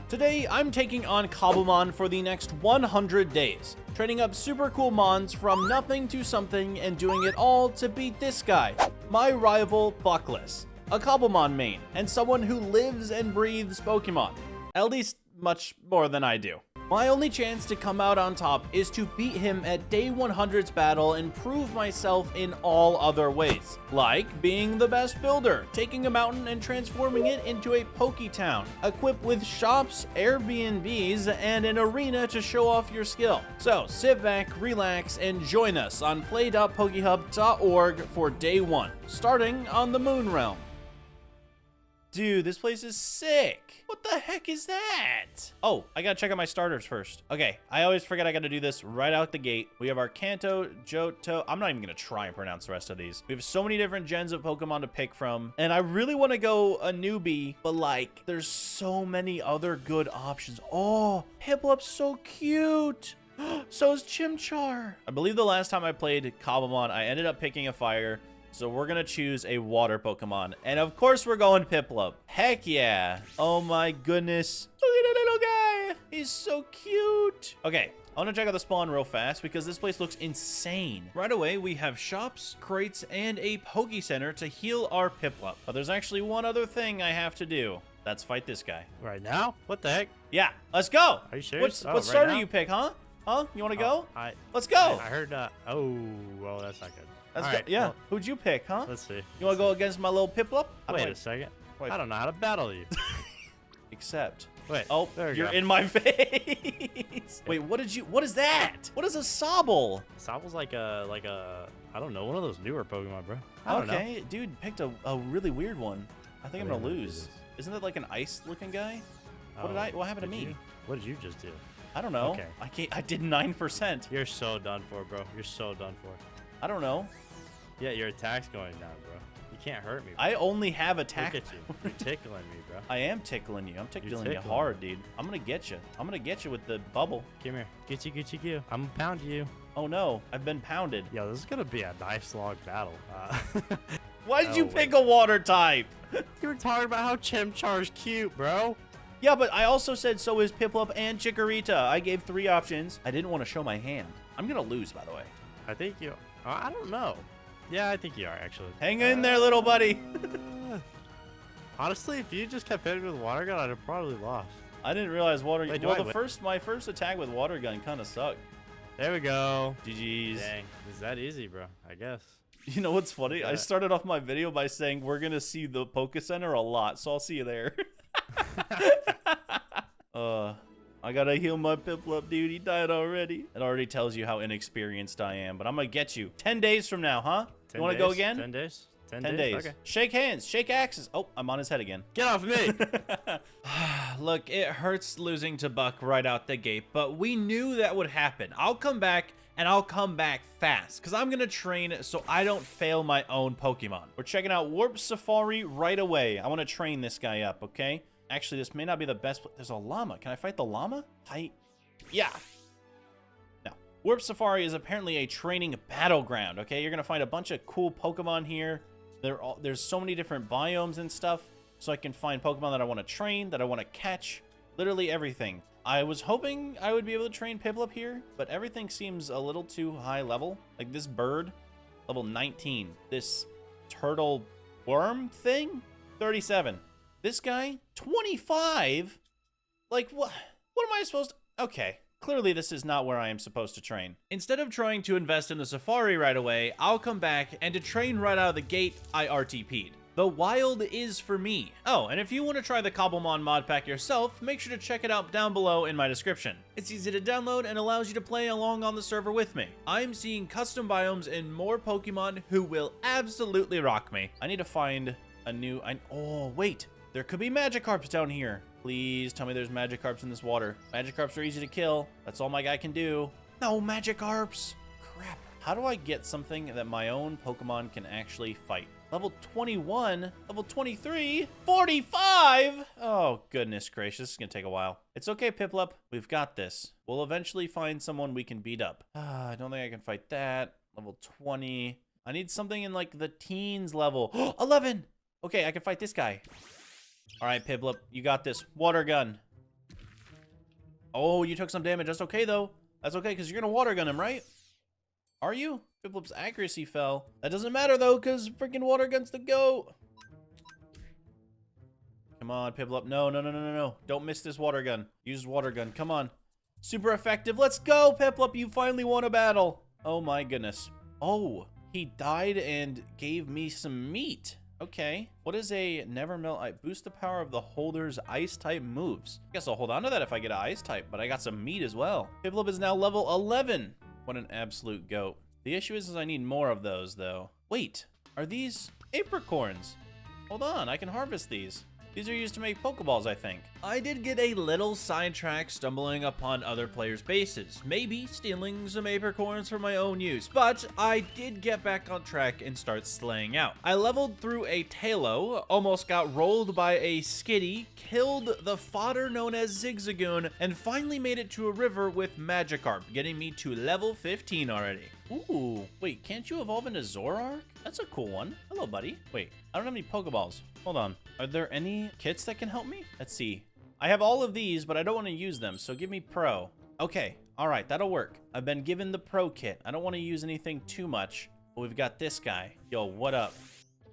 Today, I'm taking on Cobblemon for the next 100 days, trading up super cool mons from nothing to something and doing it all to beat this guy, my rival Buckless, a Cobblemon main, and someone who lives and breathes Pokemon, at least much more than I do. My only chance to come out on top is to beat him at day 100's battle and prove myself in all other ways, like being the best builder, taking a mountain and transforming it into a Poketown, equipped with shops, Airbnbs, and an arena to show off your skill. So sit back, relax, and join us on play.pokehub.org for day 1, starting on the Moon Realm. Dude, this place is sick. What the heck is that? Oh, I gotta check out my starters first. Okay, I always forget I gotta do this right out the gate. We have our Kanto, Johto. I'm not even gonna try and pronounce the rest of these. We have so many different gens of Pokemon to pick from. And I really want to go a newbie, but like, there's so many other good options. Oh, Piplup's so cute. So is Chimchar. I believe the last time I played Cobblemon, I ended up picking a fire. So we're gonna choose a water Pokemon. And of course we're going Piplup. Heck yeah. Oh my goodness. Look at that little guy. He's so cute. Okay, I wanna check out the spawn real fast because this place looks insane. Right away, we have shops, crates, and a Poke Center to heal our Piplup. But there's actually one other thing I have to do. That's fight this guy. Right now? What the heck? Yeah, let's go. Are you serious? What starter you pick, huh? Huh? You wanna go? Let's go. I heard, oh, well, that's not good. Let's go. Yeah, well, who'd you pick, huh? Let's see. You want to go against my little Piplup? Wait a second. I don't know how to battle you. Except. Wait. Oh, you're in my face. Wait, what is that? What is a Sobble? Sobble's like a, I don't know, one of those newer Pokemon, bro. I don't know. Dude picked a really weird one. I think I'm gonna lose. Isn't that like an ice-looking guy? What happened to me? What did you just do? I don't know. Okay. I did 9%. You're so done for, bro. You're so done for. I don't know. Yeah, your attack's going down, bro. You can't hurt me, bro. I only have attack. Look at you. You're tickling me, bro. I am tickling you. I'm tickling you hard, dude. I'm gonna get you. I'm gonna get you with the bubble. Come here. Get you. I'm gonna pound you. Oh no, I've been pounded. Yo, this is gonna be a nice long battle. Why did you pick a water type? You were talking about how Chimchar's cute, bro. Yeah, but I also said so is Piplup and Chikorita. I gave 3 options. I didn't want to show my hand. I'm gonna lose, by the way. I think you... I don't know. Yeah, I think you are, actually. Hang in there, little buddy. Honestly, if you just kept hitting with water gun, I'd have probably lost. I didn't realize water gun... Well, my first attack with water gun kind of sucked. There we go. GG's. Dang. Is that easy, bro? I guess. You know what's funny? I started off my video by saying we're going to see the Poke Center a lot, so I'll see you there. I gotta heal my Piplup, dude. He died already. It already tells you how inexperienced I am, but I'm gonna get you. 10 days from now, huh? You wanna go again? 10 days? 10 days. Okay. Shake hands. Shake axes. Oh, I'm on his head again. Get off me! Look, it hurts losing to Buck right out the gate, but we knew that would happen. I'll come back, and I'll come back fast, because I'm gonna train so I don't fail my own Pokemon. We're checking out Warp Safari right away. I wanna train this guy up, okay? Actually, this may not be the best. There's a llama. Can I fight the llama? Yeah. No. Warp Safari is apparently a training battleground, okay? You're going to find a bunch of cool Pokemon here. There's so many different biomes and stuff, so I can find Pokemon that I want to train, that I want to catch, literally everything. I was hoping I would be able to train Piplup here, but everything seems a little too high level. Like this bird, level 19. This turtle worm thing, 37. This guy, 25? Like, what am I supposed to... Okay, clearly this is not where I am supposed to train. Instead of trying to invest in the Safari right away, I'll come back, and to train right out of the gate, I RTP'd. The wild is for me. Oh, and if you want to try the Cobblemon mod pack yourself, make sure to check it out down below in my description. It's easy to download and allows you to play along on the server with me. I'm seeing custom biomes and more Pokemon who will absolutely rock me. I need to find a new... Oh, wait. There could be Magikarps down here. Please tell me there's Magikarps in this water. Magikarps are easy to kill. That's all my guy can do. No Magikarps. Crap. How do I get something that my own Pokemon can actually fight? Level 21, level 23, 45. Oh, goodness gracious. This is going to take a while. It's okay, Piplup. We've got this. We'll eventually find someone we can beat up. I don't think I can fight that. Level 20. I need something in like the teens level. 11. Okay, I can fight this guy. All right, Piplup, you got this. Water gun. Oh, you took some damage. That's okay, though. That's okay, because you're going to water gun him, right? Are you? Piplup's accuracy fell. That doesn't matter, though, because freaking water gun's the GOAT. Come on, Piplup. No, no, no, no, no, no. Don't miss this water gun. Use water gun. Come on. Super effective. Let's go, Piplup. You finally won a battle. Oh, my goodness. Oh, he died and gave me some meat. Okay. What is a never melt? I boost the power of the holder's ice type moves. I guess I'll hold on to that if I get an ice type, but I got some meat as well. Piplup is now level 11. What an absolute goat. The issue is I need more of those, though. Wait, are these apricorns? Hold on, I can harvest these. These are used to make Pokeballs, I think. I did get a little sidetracked stumbling upon other players' bases, maybe stealing some apricorns for my own use, but I did get back on track and start slaying out. I leveled through a Talo, almost got rolled by a Skitty, killed the fodder known as Zigzagoon, and finally made it to a river with Magikarp, getting me to level 15 already. Ooh, wait, can't you evolve into Zoroark? That's a cool one. Hello, buddy. Wait, I don't have any Pokeballs. Hold on. Are there any kits that can help me? Let's see. I have all of these, but I don't want to use them, so give me Pro. Okay, all right, that'll work. I've been given the Pro kit. I don't want to use anything too much, but we've got this guy. Yo, what up?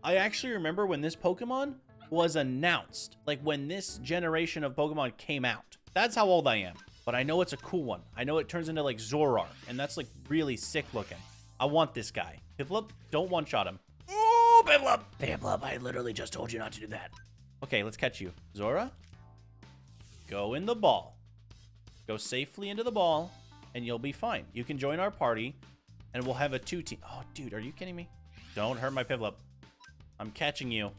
I actually remember when this Pokemon was announced, like when this generation of Pokemon came out. That's how old I am. But I know it's a cool one. I know it turns into like Zoroark, and that's like really sick looking. I want this guy. Piplup, don't one-shot him. Oh, Piplup! Piplup, I literally just told you not to do that. Okay, let's catch you. Zora, go in the ball. Go safely into the ball, and you'll be fine. You can join our party, and we'll have a 2-team. Oh, dude, are you kidding me? Don't hurt my Piplup. I'm catching you.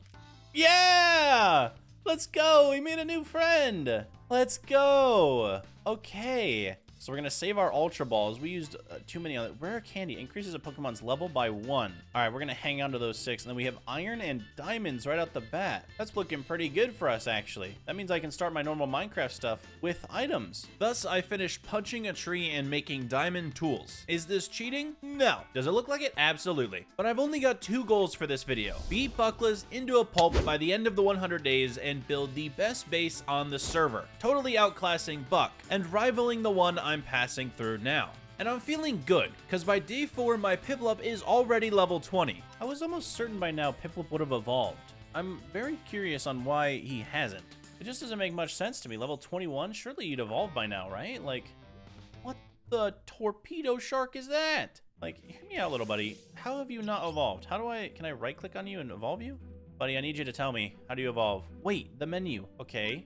Yeah! Let's go! We made a new friend! Let's go! Okay. So we're going to save our Ultra Balls. We used too many on it. Rare Candy increases a Pokemon's level by 1. All right, we're going to hang on to those 6. And then we have Iron and Diamonds right out the bat. That's looking pretty good for us, actually. That means I can start my normal Minecraft stuff with items. Thus, I finished punching a tree and making diamond tools. Is this cheating? No. Does it look like it? Absolutely. But I've only got 2 goals for this video. Beat Bucklas into a pulp by the end of the 100 days and build the best base on the server, totally outclassing Buck and rivaling the one I'm passing through now. And I'm feeling good, because by day 4, my Piplup is already level 20. I was almost certain by now Piplup would have evolved. I'm very curious on why he hasn't. It just doesn't make much sense to me. Level 21? Surely you'd evolve by now, right? Like, what the torpedo shark is that? Like, hear me out, little buddy. How have you not evolved? Can I right-click on you and evolve you? Buddy, I need you to tell me. How do you evolve? Wait, the menu. Okay.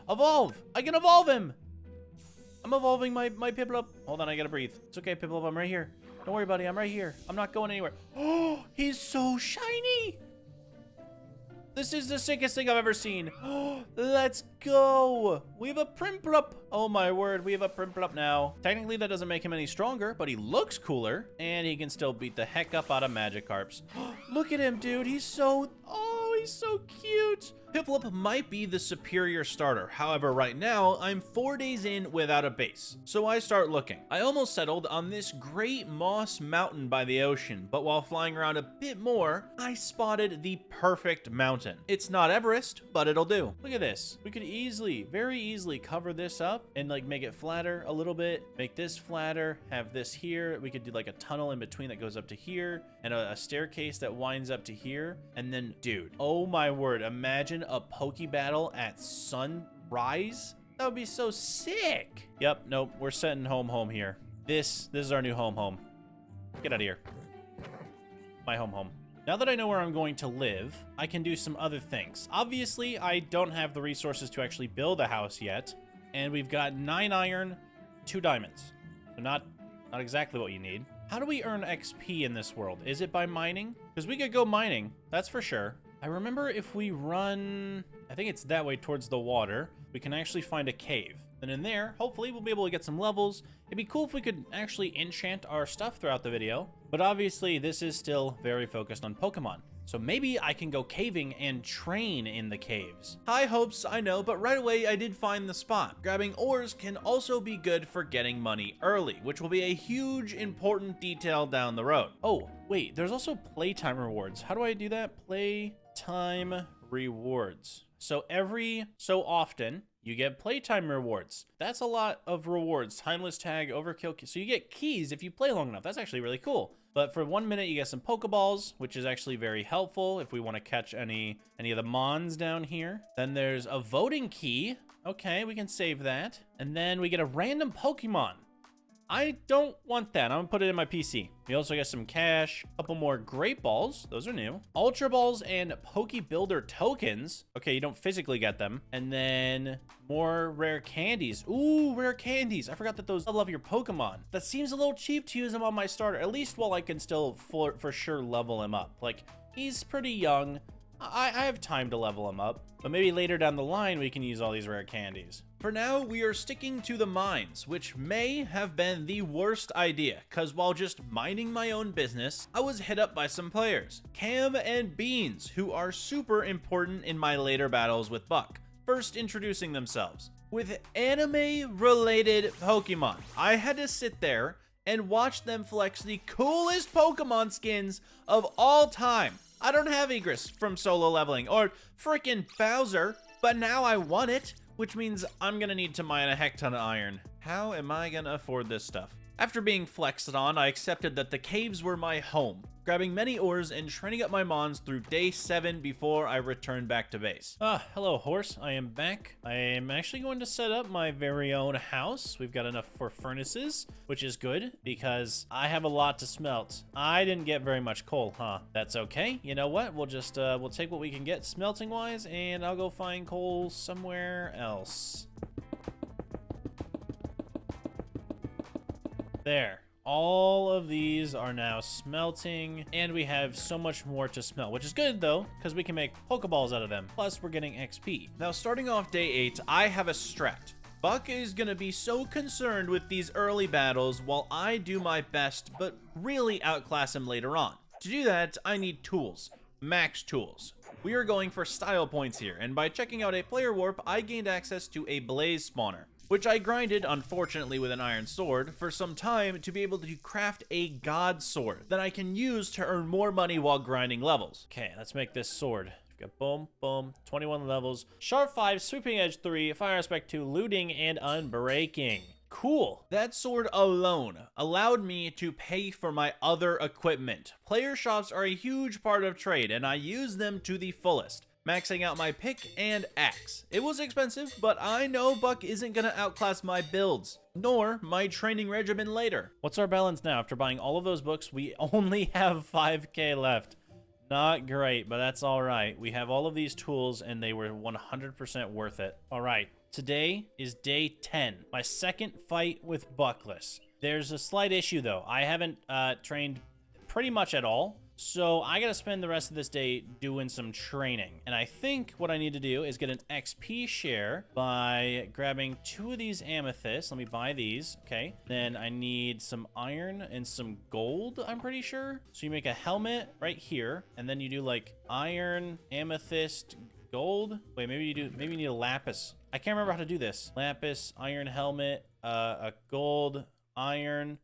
Evolve! I can evolve him! I'm evolving my Piplup. Hold on, I gotta breathe. It's okay, Piplup, I'm right here. Don't worry, buddy, I'm right here. I'm not going anywhere. Oh, he's so shiny! This is the sickest thing I've ever seen. Let's go! We have a Prinplup! Oh my word, we have a Prinplup now. Technically, that doesn't make him any stronger, but he looks cooler, and he can still beat the heck up out of Magikarps. Look at him, dude. He's so... Oh, he's so cute! Piplup might be the superior starter. However, right now, I'm 4 days in without a base. So I start looking. I almost settled on this great moss mountain by the ocean, but while flying around a bit more, I spotted the perfect mountain. It's not Everest, but it'll do. Look at this. We could easily, very easily cover this up and like make it flatter a little bit, make this flatter, have this here. We could do like a tunnel in between that goes up to here and a staircase that winds up to here. And then, dude, oh my word, imagine a Poke battle at sunrise. That would be so sick. Yep, nope, we're setting home here. This is our new home. Get out of here. My home. Now that I know where I'm going to live, I can do some other things. Obviously, I don't have the resources to actually build a house yet, and we've got 9 iron, 2 diamonds. So not exactly what you need. How do we earn XP in this world? Is it by mining? Because we could go mining, that's for sure. I remember if we run, I think it's that way towards the water, we can actually find a cave. And in there, hopefully we'll be able to get some levels. It'd be cool if we could actually enchant our stuff throughout the video. But obviously this is still very focused on Pokemon. So maybe I can go caving and train in the caves. High hopes, I know, but right away I did find the spot. Grabbing ores can also be good for getting money early, which will be a huge important detail down the road. Oh, wait, there's also playtime rewards. How do I do that? Playtime rewards. So every so often, you get playtime rewards. That's a lot of rewards. Timeless tag, overkill. So you get keys if you play long enough. That's actually really cool. But for 1 minute, you get some Pokeballs, which is actually very helpful if we want to catch any of the Mons down here. Then there's a voting key. Okay, we can save that. And then we get a random Pokemon. I don't want that. I'm gonna put it in my PC. We also get some cash, a couple more Great Balls. Those are new. Ultra Balls and Poke Builder tokens. Okay, you don't physically get them. And then more rare candies. Ooh, rare candies. I forgot that those level up your Pokemon. That seems a little cheap to use them on my starter, at least while I can still for sure level him up. Like, he's pretty young. I have time to level him up, but maybe later down the line we can use all these rare candies. For now, we are sticking to the mines, which may have been the worst idea, cause while just minding my own business, I was hit up by some players, Cam and Beans, who are super important in my later battles with Buck, first introducing themselves with anime-related Pokemon. I had to sit there and watch them flex the coolest Pokemon skins of all time. I don't have Egress from solo leveling or frickin' Bowser, but now I want it, which means I'm gonna need to mine a heck ton of iron. How am I gonna afford this stuff? After being flexed on, I accepted that the caves were my home, grabbing many ores and training up my mons through day 7 before I returned back to base. Hello horse, I am back. I am actually going to set up my very own house. We've got enough for furnaces, which is good because I have a lot to smelt. I didn't get very much coal, huh? That's okay. You know what? We'll just, we'll take what we can get smelting wise and I'll go find coal somewhere else. There. All of these are now smelting, and we have so much more to smelt, which is good though, because we can make Pokeballs out of them. Plus, we're getting XP. Now, starting off day 8, I have a strat. Buck is gonna be so concerned with these early battles while I do my best, but really outclass him later on. To do that, I need tools. Max tools. We are going for style points here, and by checking out a player warp, I gained access to a blaze spawner, which I grinded, unfortunately with an iron sword, for some time to be able to craft a god sword that I can use to earn more money while grinding levels. Okay, let's make this sword. We've got boom, boom, 21 levels, sharp 5, sweeping edge 3, fire aspect 2, looting, and unbreaking. Cool. That sword alone allowed me to pay for my other equipment. Player shops are a huge part of trade, and I use them to the fullest, maxing out my pick and axe. It was expensive, but I know Buck isn't gonna outclass my builds, nor my training regimen later. What's our balance now? After buying all of those books, we only have 5k left. Not great, but that's all right. We have all of these tools, and they were 100% worth it. All right, today is day 10, my second fight with Buckless. There's a slight issue, though. I haven't trained pretty much at all. So I gotta spend the rest of this day doing some training. And I think what I need to do is get an XP share by grabbing 2 of these amethysts. Let me buy these, okay? Then I need some iron and some gold, I'm pretty sure. So you make a helmet right here, and then you do like iron, amethyst, gold. Wait, maybe you need a lapis. I can't remember how to do this. Lapis, iron helmet, a gold, iron,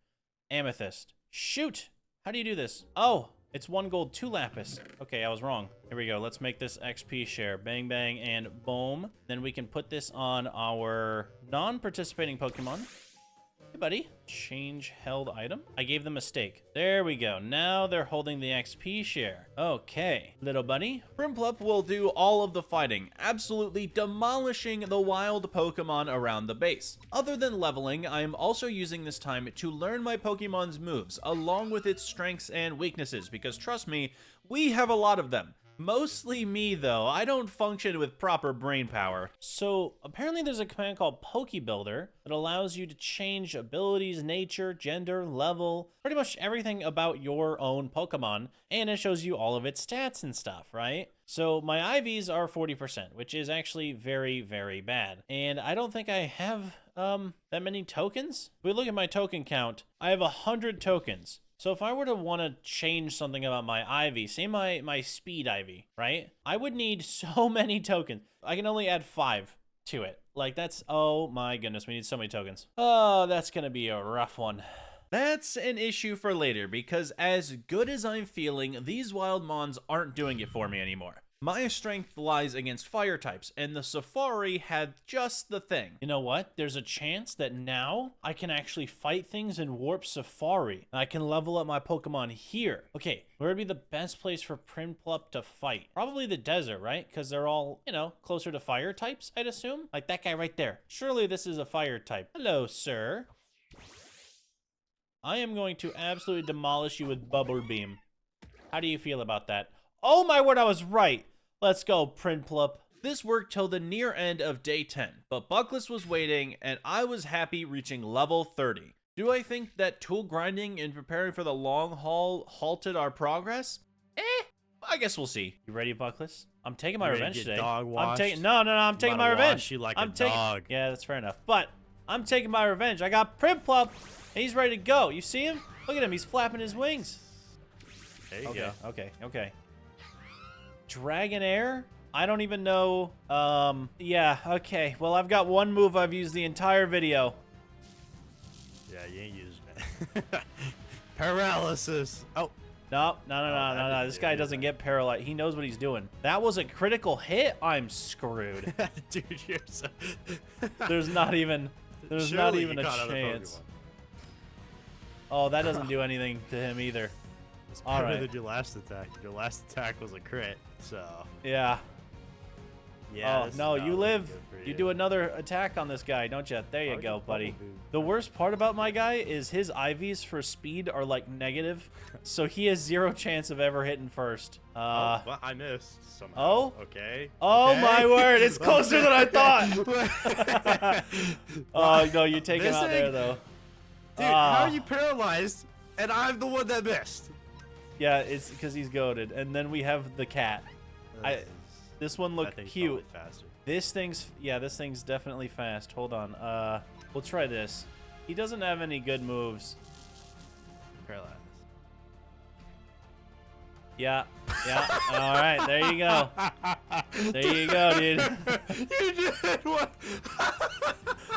amethyst. Shoot! How do you do this? Oh! It's 1 gold, 2 lapis. Okay, I was wrong. Here we go. Let's make this XP share. Bang, bang, and boom. Then we can put this on our non-participating Pokemon. Hey, buddy. Change held item. I gave them a stake. There we go. Now they're holding the XP share. Okay, little buddy. Primplup will do all of the fighting, absolutely demolishing the wild Pokemon around the base. Other than leveling, I am also using this time to learn my Pokemon's moves, along with its strengths and weaknesses, because trust me, we have a lot of them. Mostly me, though. I don't function with proper brain power. So apparently there's a command called Poke Builder that allows you to change abilities, nature, gender, level, pretty much everything about your own Pokemon, and it shows you all of its stats and stuff, right? So my IVs are 40%, which is actually very, very bad. And I don't think I have that many tokens. If we look at my token count, I have 100 tokens. So if I were to want to change something about my IV, say my speed IV, right? I would need so many tokens. I can only add 5 to it. Like that's, oh my goodness, we need so many tokens. Oh, that's gonna be a rough one. That's an issue for later, because as good as I'm feeling, these wild mons aren't doing it for me anymore. My strength lies against fire types, and the Safari had just the thing. You know what? There's a chance that now I can actually fight things in Warp Safari. And I can level up my Pokemon here. Okay, where would be the best place for Prinplup to fight? Probably the desert, right? Because they're all, you know, closer to fire types, I'd assume. Like that guy right there. Surely this is a fire type. Hello, sir. I am going to absolutely demolish you with Bubble Beam. How do you feel about that? Oh my word, I was right. Let's go, Prinplup. This worked till the near end of day 10, but Buckless was waiting, and I was happy reaching level 30. Do I think that tool grinding and preparing for the long haul halted our progress? I guess we'll see. You ready, Buckless? I'm taking my revenge today. I'm taking I'm taking my revenge. You like a dog. Yeah, that's fair enough. But I'm taking my revenge. I got Prinplup, and he's ready to go. You see him? Look at him. He's flapping his wings. There you go. Okay. Dragonair? I don't even know. Yeah, okay. Well, I've got one move I've used the entire video. Yeah, you ain't using it. Paralysis. Oh. No. This guy doesn't get paralyzed. He knows what he's doing. That was a critical hit. I'm screwed. Dude, you're so... There's not even a chance. Oh, that doesn't do anything to him either. It's better than your last attack. Your last attack was a crit, so... Yeah. Yeah. Oh, no, you live. You do another attack on this guy, don't you? There you go, buddy. The worst part about my guy is his IVs for speed are like negative, so he has 0 chance of ever hitting first. Well, I missed somehow. Oh? Okay. Oh, okay. My word. It's closer than I thought. Oh, no, you take him out there, though. Dude, how are you paralyzed, and I'm the one that missed? Yeah, it's because he's goated. And then we have the cat. This one looked cute. This thing's definitely fast. Hold on. We'll try this. He doesn't have any good moves. Paralyzed. Yeah. All right, there you go. There you go, dude. You did what?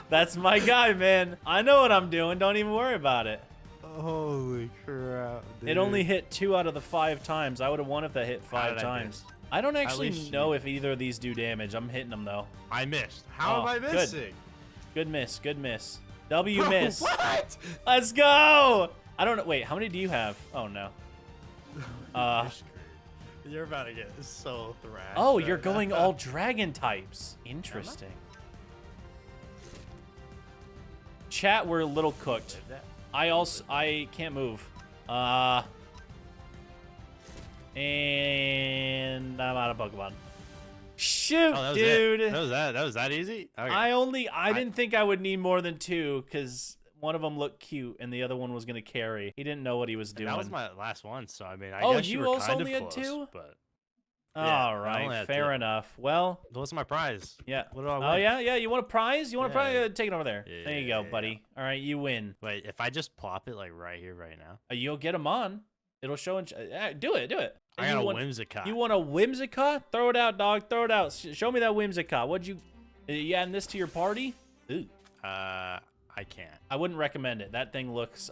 That's my guy, man. I know what I'm doing. Don't even worry about it. Holy crap, dude. It only hit 2 out of the 5 times. I would have won if that hit 5 times. I don't actually know if either of these do damage. I'm hitting them, though. I missed. How am I missing? Good miss. Good miss. W miss. What? Let's go. I don't know. Wait, how many do you have? Oh, no. You're about to get so thrashed. Oh, you're going all dragon types. Interesting. Chat, we're a little cooked. I can't move. And I'm out of Pokemon. Shoot, dude. That was that easy? Okay. I didn't think I would need more than 2 because one of them looked cute and the other one was going to carry. He didn't know what he was doing. That was my last one, so I mean, I guess you were also kind of only had close, 2? But yeah, all right, fair enough. Well, what's my prize? Yeah. What do I win? Oh, yeah. You want a prize? You want a prize? Take it over there. Yeah, there you go, buddy. All right, you win. Wait, if I just plop it like right here, right now, you'll get them on. It'll show. Do it. I got a Whimsicott. You want a Whimsicott? Throw it out, dog. Throw it out. Show me that Whimsicott. What'd you? You adding this to your party? Ooh. I can't. I wouldn't recommend it. That thing looks.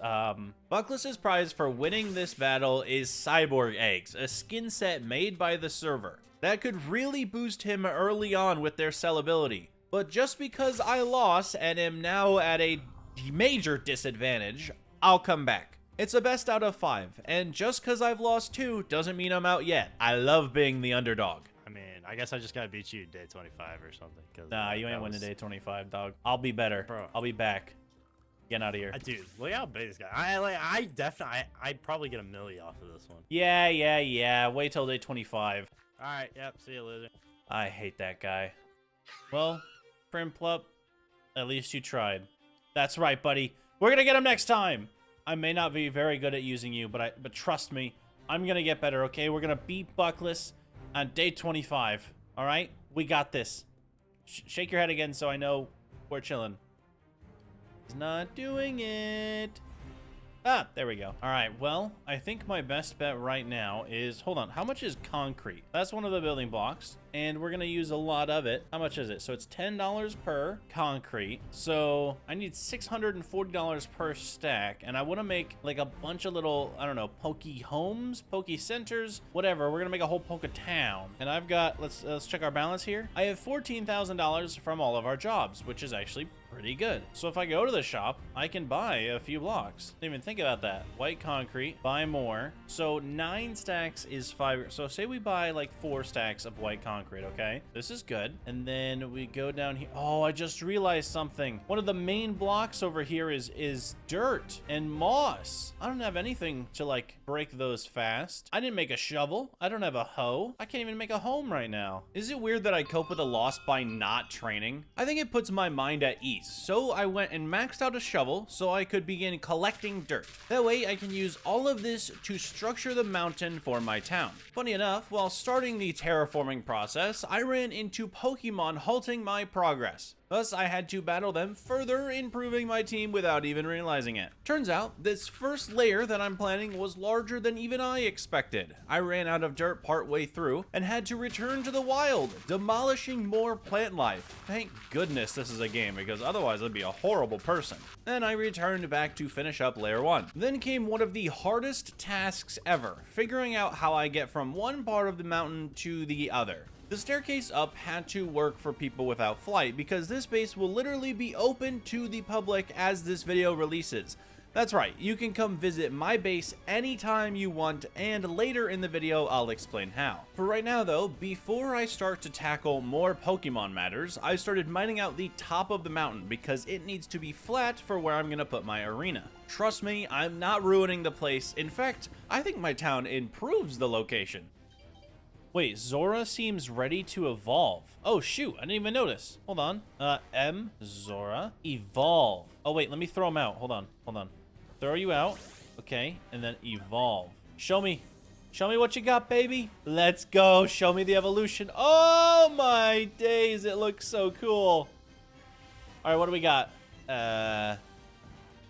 Buckless's prize for winning this battle is Cyborg Eggs, a skin set made by the server that could really boost him early on with their sellability. But just because I lost and am now at a major disadvantage, I'll come back. It's a best out of 5, and just because I've lost 2 doesn't mean I'm out yet. I love being the underdog. I mean, I guess I just gotta beat you day 25 or something. Cause nah, you ain't winning day 25, dog. I'll be better. Bro. I'll be back. Get out of here. Dude, look how big this guy. I'd probably get a milli off of this one. Yeah. Wait till day 25. All right, yep, see you later. I hate that guy. Well, Prinplup, at least you tried. That's right, buddy. We're gonna get him next time. I may not be very good at using you, but trust me, I'm gonna get better, okay? We're gonna beat Buckless on day 25, all right? We got this. Shake your head again so I know we're chilling. He's not doing it. Ah, there we go. All right, well, I think my best bet right now is, hold on, how much is concrete? That's one of the building blocks, and we're gonna use a lot of it. How much is it? So it's $10 per concrete. So I need $640 per stack, and I wanna make like a bunch of little, I don't know, pokey homes, pokey centers, whatever. We're gonna make a whole poke town. And I've got, let's check our balance here. I have $14,000 from all of our jobs, which is actually pretty good. So if I go to the shop, I can buy a few blocks. Didn't even think about that. White concrete, buy more. So 9 stacks is 5. So say we buy like 4 stacks of white concrete, okay? This is good. And then we go down here. Oh, I just realized something. One of the main blocks over here is dirt and moss. I don't have anything to like break those fast. I didn't make a shovel. I don't have a hoe. I can't even make a home right now. Is it weird that I cope with a loss by not training? I think it puts my mind at ease. So I went and maxed out a shovel so I could begin collecting dirt. That way I can use all of this to structure the mountain for my town. Funny enough, while starting the terraforming process, I ran into Pokemon halting my progress. Thus, I had to battle them, further improving my team without even realizing it. Turns out, this first layer that I'm planning was larger than even I expected. I ran out of dirt partway through and had to return to the wild, demolishing more plant life. Thank goodness this is a game, because otherwise I'd be a horrible person. Then I returned back to finish up layer 1. Then came one of the hardest tasks ever, figuring out how I get from one part of the mountain to the other. The staircase up had to work for people without flight because this base will literally be open to the public as this video releases. That's right, you can come visit my base anytime you want, and later in the video I'll explain how. For right now though, before I start to tackle more Pokemon matters, I started mining out the top of the mountain because it needs to be flat for where I'm gonna put my arena. Trust me, I'm not ruining the place. In fact, I think my town improves the location. Wait, Zora seems ready to evolve. Oh shoot, I didn't even notice. Hold on. Zora, evolve. Oh wait, let me throw him out. Hold on. Throw you out. Okay, and then evolve. Show me what you got, baby. Let's go. Show me the evolution. Oh my days, it looks so cool. All right, what do we got?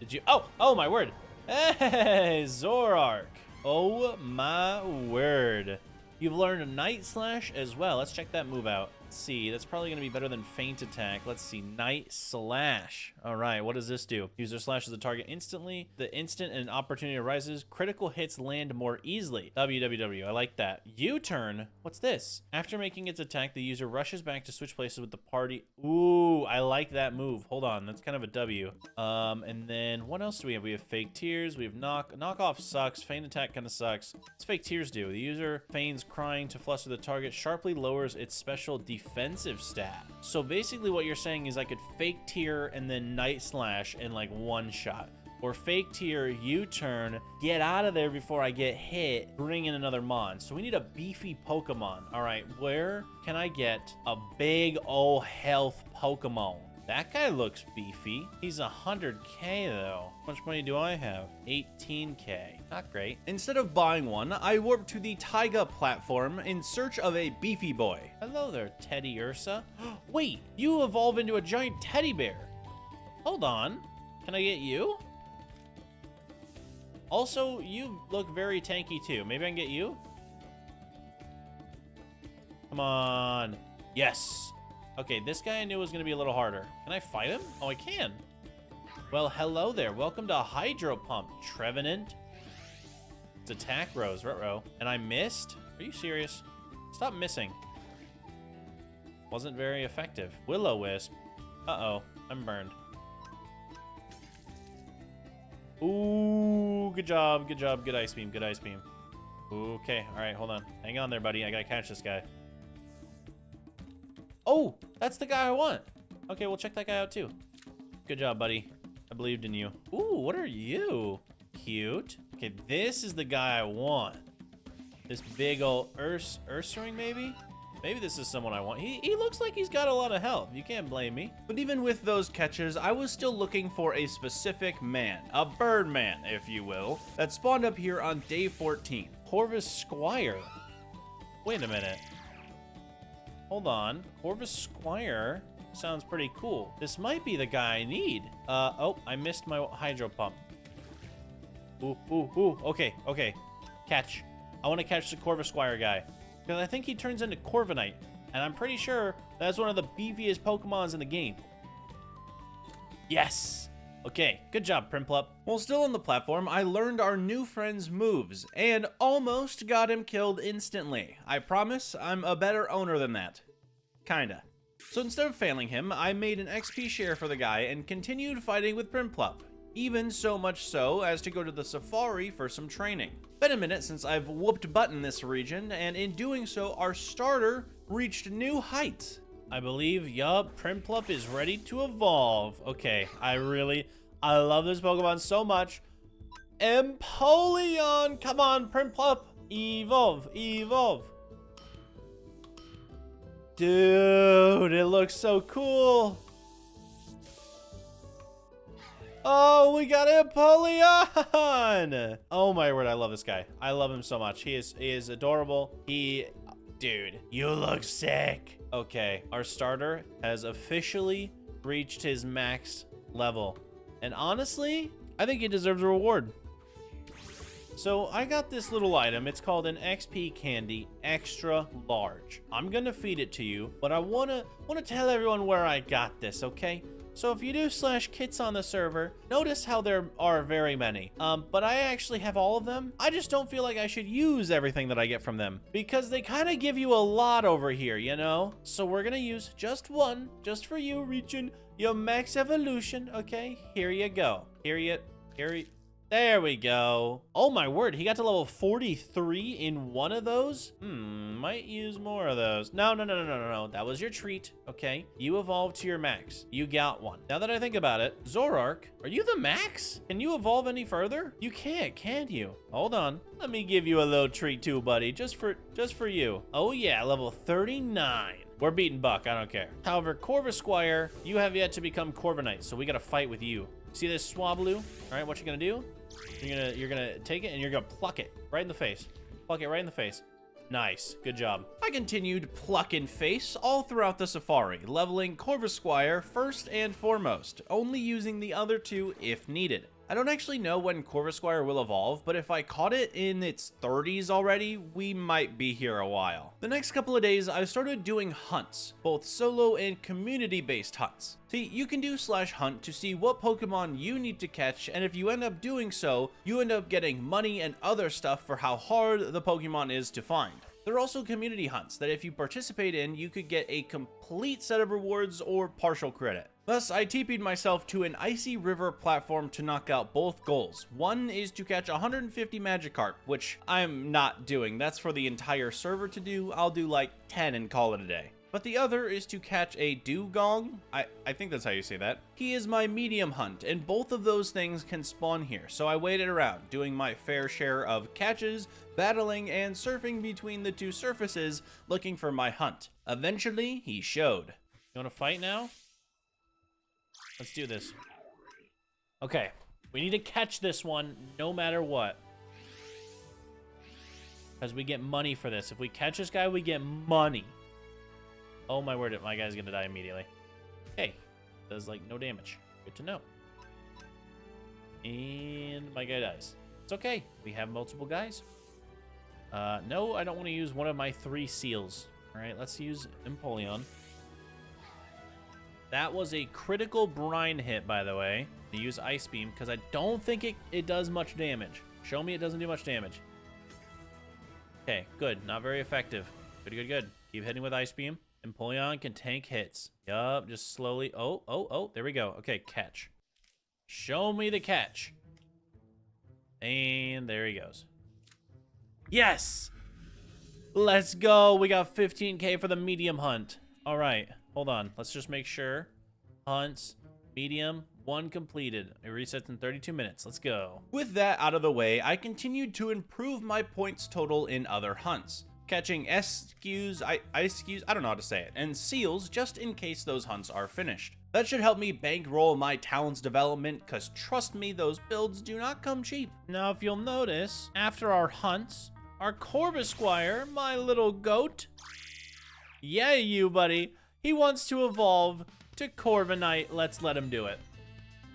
Did you? Oh my word. Hey, Zorark. Oh my word. You've learned a Night Slash as well. Let's check that move out. Let's see. That's probably going to be better than Feint Attack. Let's see. Night Slash. All right. What does this do? User slashes the target instantly. The instant an opportunity arises, critical hits land more easily. WWW. I like that. U-turn. What's this? After making its attack, the user rushes back to switch places with the party. Ooh, I like that move. Hold on. That's kind of a W. And then what else do we have? We have Fake Tears. We have Knockoff sucks. Feint Attack kind of sucks. What's Fake Tears do? The user feigns crying to fluster the target, sharply lowers its special defensive stat. So basically what you're saying is I could Fake Tear and then Night Slash in like one shot. Or Fake Tear, U-turn, get out of there before I get hit, bring in another mon. So we need a beefy Pokemon. All right, where can I get a big old health Pokemon? That guy looks beefy. He's 100k though. How much money do I have? 18k. Not great. Instead of buying one, I warped to the Taiga platform in search of a beefy boy. Hello there, Teddy Ursa. Wait, you evolve into a giant teddy bear. Hold on. Can I get you? Also, you look very tanky too. Maybe I can get you? Come on. Yes. Okay, this guy I knew was going to be a little harder. Can I fight him? Oh, I can. Well, hello there. Welcome to Hydro Pump, Trevenant. It's attack rose, ruh-roh. And I missed? Are you serious? Stop missing. Wasn't very effective. Will-O-Wisp. Uh-oh, I'm burned. Ooh, good job, good Ice Beam, good Ice Beam. Okay, all right, hold on. Hang on there, buddy. I gotta catch this guy. Oh, that's the guy I want. Okay, we'll check that guy out too. Good job, buddy. I believed in you. Ooh, what are you? Cute. Okay, this is the guy I want. This big old Ursaring, maybe? Maybe this is someone I want. He looks like he's got a lot of health. You can't blame me. But even with those catches, I was still looking for a specific man. A bird man, if you will, that spawned up here on day 14. Corvus Squire. Wait a minute. Hold on. Corvus Squire sounds pretty cool. This might be the guy I need. Oh, I missed my hydro pump. Ooh. Okay. Catch. I want to catch the Corvisquire guy. Because I think he turns into Corviknight. And I'm pretty sure that's one of the beefiest Pokemons in the game. Yes! Okay, good job, Primplup. While still on the platform, I learned our new friend's moves, and almost got him killed instantly. I promise I'm a better owner than that. Kinda. So instead of failing him, I made an XP share for the guy and continued fighting with Primplup. Even so much so as to go to the safari for some training. Been a minute since I've whooped butt in this region, and in doing so, our starter reached new heights. I believe, yup, Primplup is ready to evolve. Okay, I love this Pokemon so much. Empoleon! Come on, Primplup! Evolve! Dude, it looks so cool! Oh, we got Empoleon! Oh my word, I love this guy. I love him so much. He is adorable. Dude, you look sick. Okay, our starter has officially reached his max level. And honestly, I think he deserves a reward. So I got this little item. It's called an XP candy extra large. I'm gonna feed it to you, but I wanna tell everyone where I got this, okay? So if you do /kits on the server, notice how there are very many. But I actually have all of them. I just don't feel like I should use everything that I get from them because they kind of give you a lot over here, you know? So we're gonna use just one, just for you reaching your max evolution, okay? Here you go. There we go. Oh my word, he got to level 43 in one of those? Might use more of those. No. That was your treat, okay? You evolved to your max. You got one. Now that I think about it, Zoroark, are you the max? Can you evolve any further? You can't, can you? Hold on. Let me give you a little treat too, buddy. Just for you. Oh yeah, level 39. We're beating Buck, I don't care. However, Corvisquire, you have yet to become Corviknight, so we gotta fight with you. See this Swablu? All right, what you gonna do? You're gonna take it and you're gonna pluck it right in the face. Pluck it right in the face. Nice, good job. I continued plucking face all throughout the safari, leveling Corvisquire first and foremost, only using the other two if needed. I don't actually know when Corvisquire will evolve, but if I caught it in its 30s already, we might be here a while. The next couple of days, I started doing hunts, both solo and community-based hunts. See, you can do /hunt to see what Pokemon you need to catch, and if you end up doing so, you end up getting money and other stuff for how hard the Pokemon is to find. There are also community hunts that if you participate in, you could get a complete set of rewards or partial credit. Thus, I TP'd myself to an icy river platform to knock out both goals. One is to catch 150 Magikarp, which I'm not doing. That's for the entire server to do. I'll do like 10 and call it a day. But the other is to catch a Dugong. I think that's how you say that. He is my medium hunt, and both of those things can spawn here, so I waited around, doing my fair share of catches, battling, and surfing between the two surfaces, looking for my hunt. Eventually, he showed. You want to fight now? Let's do this. Okay, we need to catch this one no matter what. Because we get money for this. If we catch this guy, we get money. Oh my word, my guy's gonna die immediately. Hey, does like no damage. Good to know. And my guy dies. It's okay, we have multiple guys. No, I don't want to use one of my 3 seals. Alright, let's use Empoleon. That was a critical brine hit, by the way. To use Ice Beam, because I don't think it does much damage. Show me it doesn't do much damage. Okay, good. Not very effective. Good. Keep hitting with Ice Beam. Empoleon can tank hits. Yup, just slowly. Oh, there we go. Okay, catch. Show me the catch. And there he goes. Yes! Let's go. We got 15K for the medium hunt. All right, hold on. Let's just make sure. Hunts, medium, 1 completed. It resets in 32 minutes. Let's go. With that out of the way, I continued to improve my points total in other hunts. Catching Ice-Cues, I don't know how to say it, and seals just in case those hunts are finished. That should help me bankroll my talents development, cause trust me, those builds do not come cheap. Now if you'll notice, after our hunts, our Corvisquire, my little goat, yeah you buddy, he wants to evolve to Corviknight. Let's let him do it.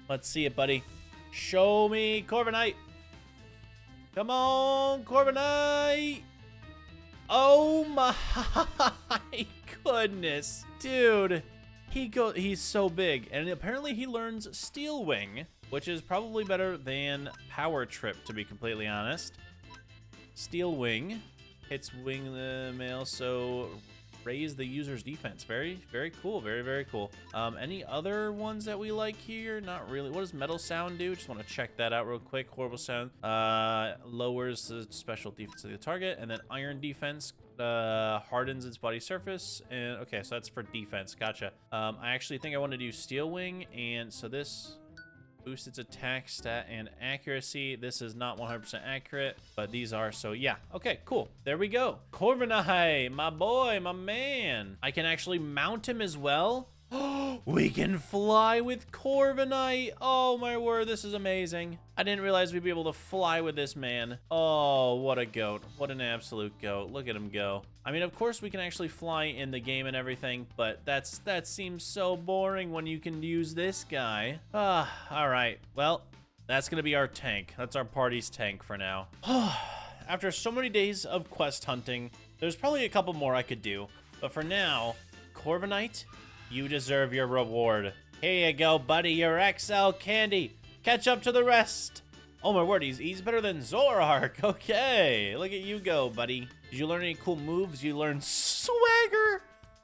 Let's see it, buddy. Show me Corviknight. Come on, Corviknight. Oh my goodness. Dude, he's so big. And apparently he learns Steel Wing, which is probably better than Power Trip, to be completely honest. Steel Wing hits wing the mail, so raise the user's defense. Very, very cool. Very, very cool. Any other ones that we like here? Not really. What does Metal Sound do? Just want to check that out real quick. Horrible Sound lowers the special defense of the target, and then Iron Defense hardens its body surface. And okay, so that's for defense. Gotcha. I actually think I want to do Steel Wing, and so this boosts its attack stat and accuracy. This is not 100% accurate, but these are, so yeah. Okay, cool. There we go. Corviknight, my boy, my man. I can actually mount him as well. We can fly with Corviknight. Oh my word, this is amazing. I didn't realize we'd be able to fly with this man. Oh, what a goat. What an absolute goat. Look at him go. I mean, of course we can actually fly in the game and everything, but that seems so boring when you can use this guy. All right. Well, that's gonna be our tank. That's our party's tank for now. After so many days of quest hunting, there's probably a couple more I could do, but for now, Corviknight, you deserve your reward. Here you go, buddy, your XL candy. Catch up to the rest. Oh my word, he's better than Zorark. Okay, look at you go, buddy. Did you learn any cool moves? You learned Swagger.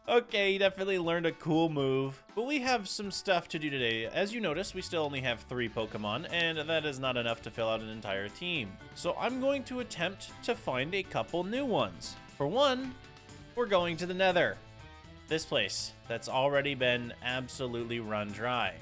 Okay, you definitely learned a cool move. But we have some stuff to do today. As you notice, we still only have 3 Pokemon, and that is not enough to fill out an entire team. So I'm going to attempt to find a couple new ones. For one, we're going to the Nether. This place that's already been absolutely run dry.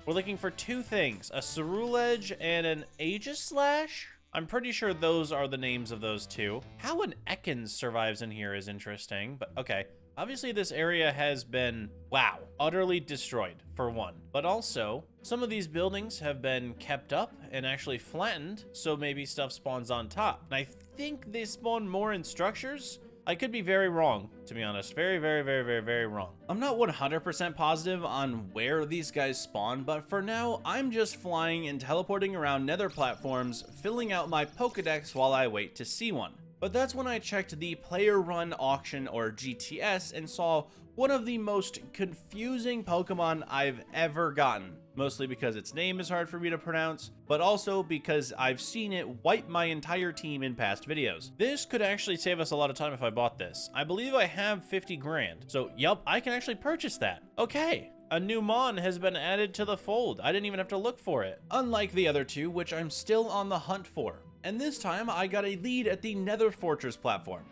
We're looking for 2 things, a Ceruledge and an Aegislash. I'm pretty sure those are the names of those 2. How an Ekans survives in here is interesting, but okay. Obviously this area has been, wow, utterly destroyed for one. But also, some of these buildings have been kept up and actually flattened, so maybe stuff spawns on top. And I think they spawn more in structures. I could be very wrong, to be honest. Very, very, very, very, very wrong. I'm not 100% positive on where these guys spawn, but for now, I'm just flying and teleporting around nether platforms, filling out my Pokedex while I wait to see one. But that's when I checked the player run auction, or GTS, and saw one of the most confusing Pokemon I've ever gotten. Mostly because its name is hard for me to pronounce, but also because I've seen it wipe my entire team in past videos. This could actually save us a lot of time if I bought this. I believe I have 50 grand. So, yup, I can actually purchase that. Okay. A new Mon has been added to the fold. I didn't even have to look for it. Unlike the other 2, which I'm still on the hunt for. And this time, I got a lead at the Nether Fortress platform.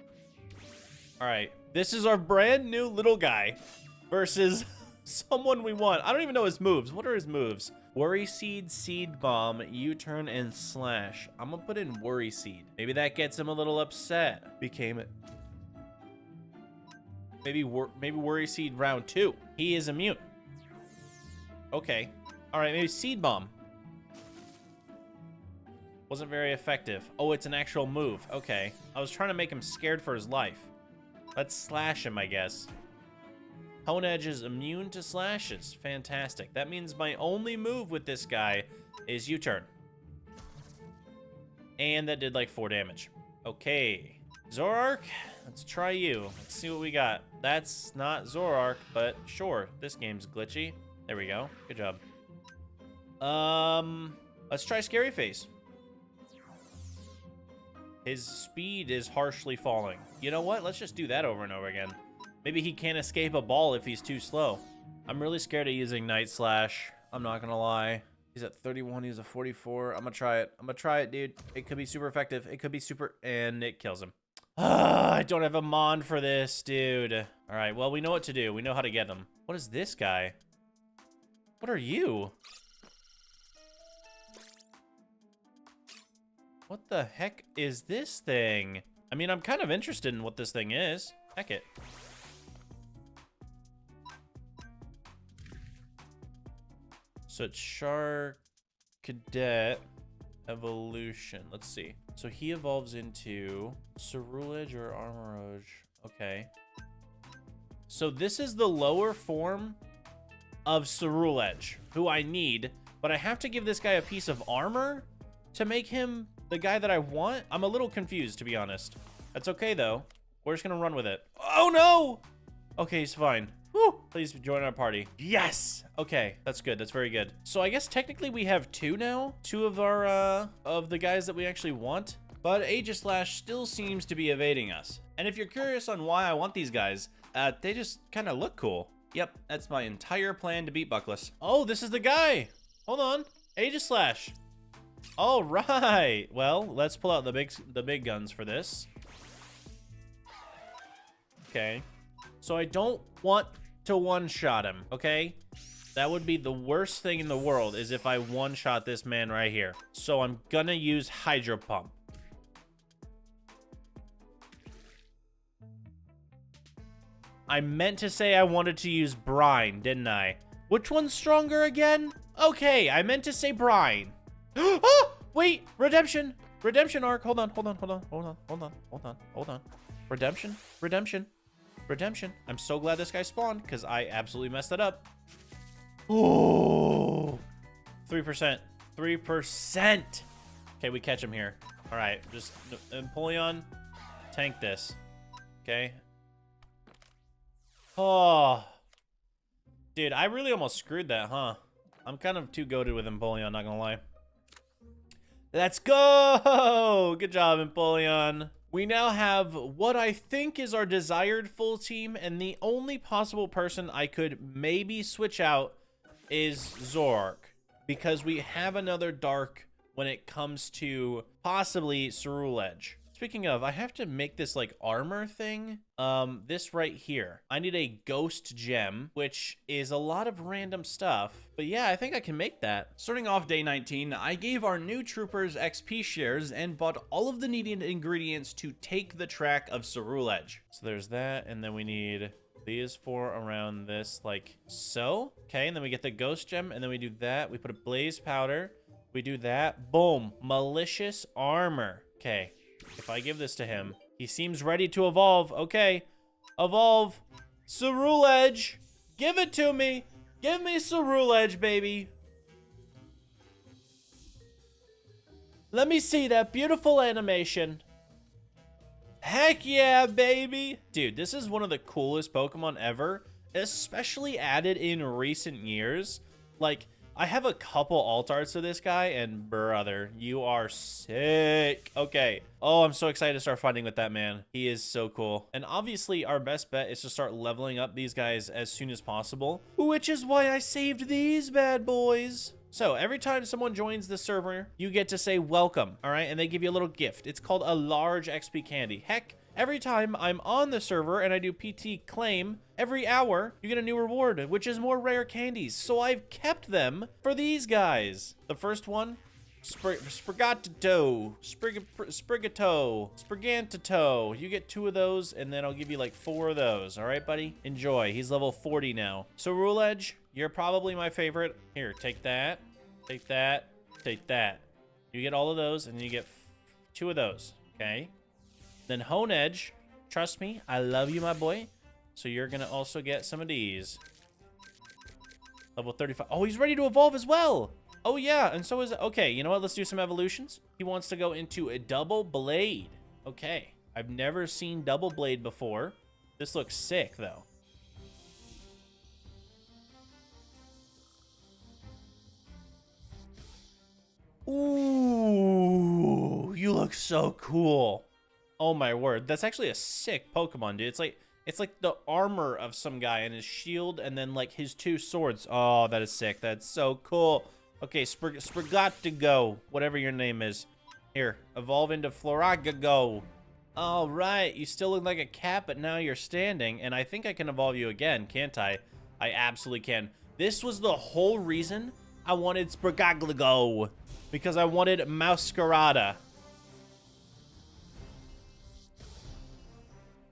All right. This is our brand new little guy versus someone we want. I don't even know his moves. What are his moves? Worry Seed, Seed Bomb, U-Turn, and Slash. I'm gonna put in Worry Seed. Maybe that gets him a little upset. Became it. Maybe Worry Seed round 2. He is immune. Okay. All right, maybe Seed Bomb. Wasn't very effective. Oh, it's an actual move. Okay. I was trying to make him scared for his life. Let's slash him, I guess. Hone Edge is immune to slashes. Fantastic. That means my only move with this guy is U-Turn. And that did like 4 damage. Okay. Zorark, let's try you. Let's see what we got. That's not Zorark, but sure. This game's glitchy. There we go. Good job. Let's try Scary Face. His speed is harshly falling. You know what? Let's just do that over and over again. Maybe he can't escape a ball if he's too slow. I'm really scared of using Night Slash. I'm not gonna lie. He's at 31, he's at 44. I'm gonna try it. I'm gonna try it, dude. It could be super effective. It could be super, and it kills him. I don't have a Mon for this, dude. All right, well, we know what to do. We know how to get him. What is this guy? What are you? What the heck is this thing? I mean, I'm kind of interested in what this thing is. Heck it. So it's Shark Cadet Evolution. Let's see. So he evolves into Ceruledge or Armorage. Okay. So this is the lower form of Ceruledge, who I need, but I have to give this guy a piece of armor. to make him the guy that I want? I'm a little confused, to be honest. That's okay, though. We're just gonna run with it. Oh, no! Okay, he's fine. Woo! Please join our party. Yes! Okay, that's good. That's very good. So I guess technically we have 2 now. 2 of our, of the guys that we actually want. But Aegislash still seems to be evading us. And if you're curious on why I want these guys, they just kind of look cool. Yep, that's my entire plan to beat Buckless. Oh, this is the guy! Hold on. Aegislash. All right. Well, let's pull out the big guns for this. Okay. So I don't want to one-shot him, okay? That would be the worst thing in the world is if I one-shot this man right here. So I'm gonna use Hydro Pump. I meant to say I wanted to use Brine, didn't I? Which one's stronger again? Okay, I meant to say Brine. Oh, wait, redemption. Redemption arc. Hold on. Redemption. I'm so glad this guy spawned because I absolutely messed that up. Oh, 3%. 3%. Okay, we catch him here. All right, just Empoleon, tank this. Okay. Oh, dude, I really almost screwed that, huh? I'm kind of too goated with Empoleon, not gonna lie. Let's go! Good job, Empoleon. We now have what I think is our desired full team, and the only possible person I could maybe switch out is Zoroark, because we have another Dark when it comes to possibly Ceruledge. Speaking of, I have to make this like armor thing. This right here. I need a ghost gem, which is a lot of random stuff. But yeah, I think I can make that. Starting off day 19, I gave our new troopers XP shares and bought all of the needed ingredients to take the track of Ceruledge. So there's that, and then we need these 4 around this like so. Okay, and then we get the ghost gem, and then we do that. We put a blaze powder. We do that. Boom. Malicious armor. Okay. If I give this to him, he seems ready to evolve. Okay, evolve. Ceruledge, give it to me. Give me Ceruledge, baby. Let me see that beautiful animation. Heck yeah, baby. Dude, this is one of the coolest Pokemon ever, especially added in recent years. Like, I have a couple alt arts to this guy, and brother, you are sick. Okay. Oh, I'm so excited to start fighting with that man. He is so cool. And obviously, our best bet is to start leveling up these guys as soon as possible, which is why I saved these bad boys. So every time someone joins the server, you get to say welcome, all right? And they give you a little gift. It's called a large XP candy. Heck, every time I'm on the server and I do PT claim, every hour you get a new reward, which is more rare candies. So I've kept them for these guys. The first one, Sprigatito. You get 2 of those, and then I'll give you like 4 of those. All right, buddy? Enjoy. He's level 40 now. So Ceruledge, you're probably my favorite. Here, take that. Take that. Take that. You get all of those, and you get 2 of those. Okay? Then Honedge, trust me, I love you, my boy. So you're gonna also get some of these. Level 35. Oh, he's ready to evolve as well. Oh yeah, and so is, okay, you know what? Let's do some evolutions. He wants to go into a double blade. Okay, I've never seen double blade before. This looks sick though. Ooh, you look so cool. Oh my word, that's actually a sick Pokemon, dude. It's like the armor of some guy and his shield and then like his 2 swords. Oh, that is sick. That's so cool. Okay, Sprigatito, whatever your name is. Here, evolve into Floragago. All right, you still look like a cat, but now you're standing, and I think I can evolve you again, can't I? I absolutely can. This was the whole reason I wanted Sprigatito, because I wanted Masquerada.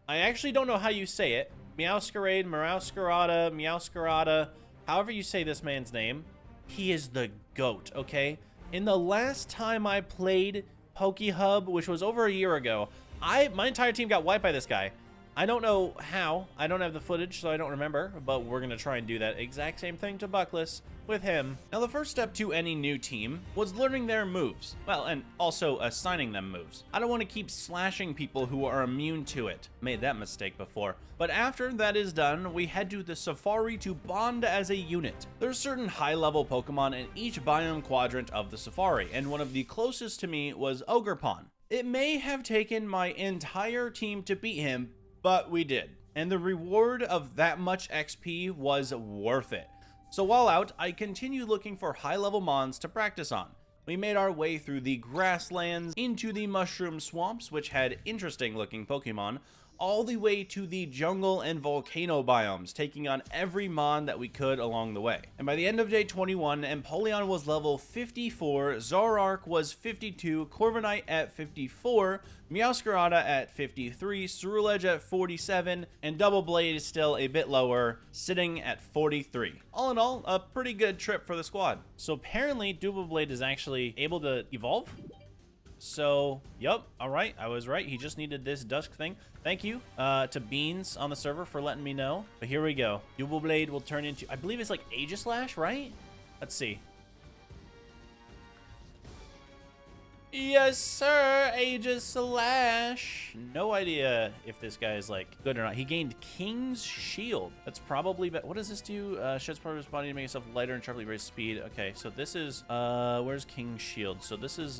I actually don't know how you say it. Meowscarade, Meowscarada, however you say this man's name. He is the GOAT, okay? In the last time I played PokeHub, which was over a year ago, my entire team got wiped by this guy. I don't know how. I don't have the footage, so I don't remember, but we're going to try and do that exact same thing to Buckless with him. Now, the first step to any new team was learning their moves. Well, and also assigning them moves. I don't want to keep slashing people who are immune to it. Made that mistake before. But after that is done, we head to the safari to bond as a unit. There's certain high-level Pokemon in each biome quadrant of the safari, and one of the closest to me was Ogerpon. It may have taken my entire team to beat him, but we did. And the reward of that much XP was worth it. So while out, I continued looking for high-level mons to practice on. We made our way through the grasslands into the mushroom swamps, which had interesting-looking Pokemon, all the way to the jungle and volcano biomes, taking on every mon that we could along the way. And by the end of day 21, Empoleon was level 54, Zoroark was 52, Corviknight at 54, Meowscarada at 53, Ceruledge at 47, and Double Blade is still a bit lower, sitting at 43. All in all, a pretty good trip for the squad. So apparently, Double Blade is actually able to evolve? So, yep, all right, I was right. He just needed this dusk thing. Thank you to Beans on the server for letting me know. But here we go. Double Blade will turn into, I believe it's like Aegislash, right? Let's see. Yes, sir, Aegislash. No idea if this guy is like good or not. He gained King's Shield. That's probably, what does this do? Sheds part of his body to make itself lighter and sharply raise speed. Okay, so this is, where's King's Shield? So this is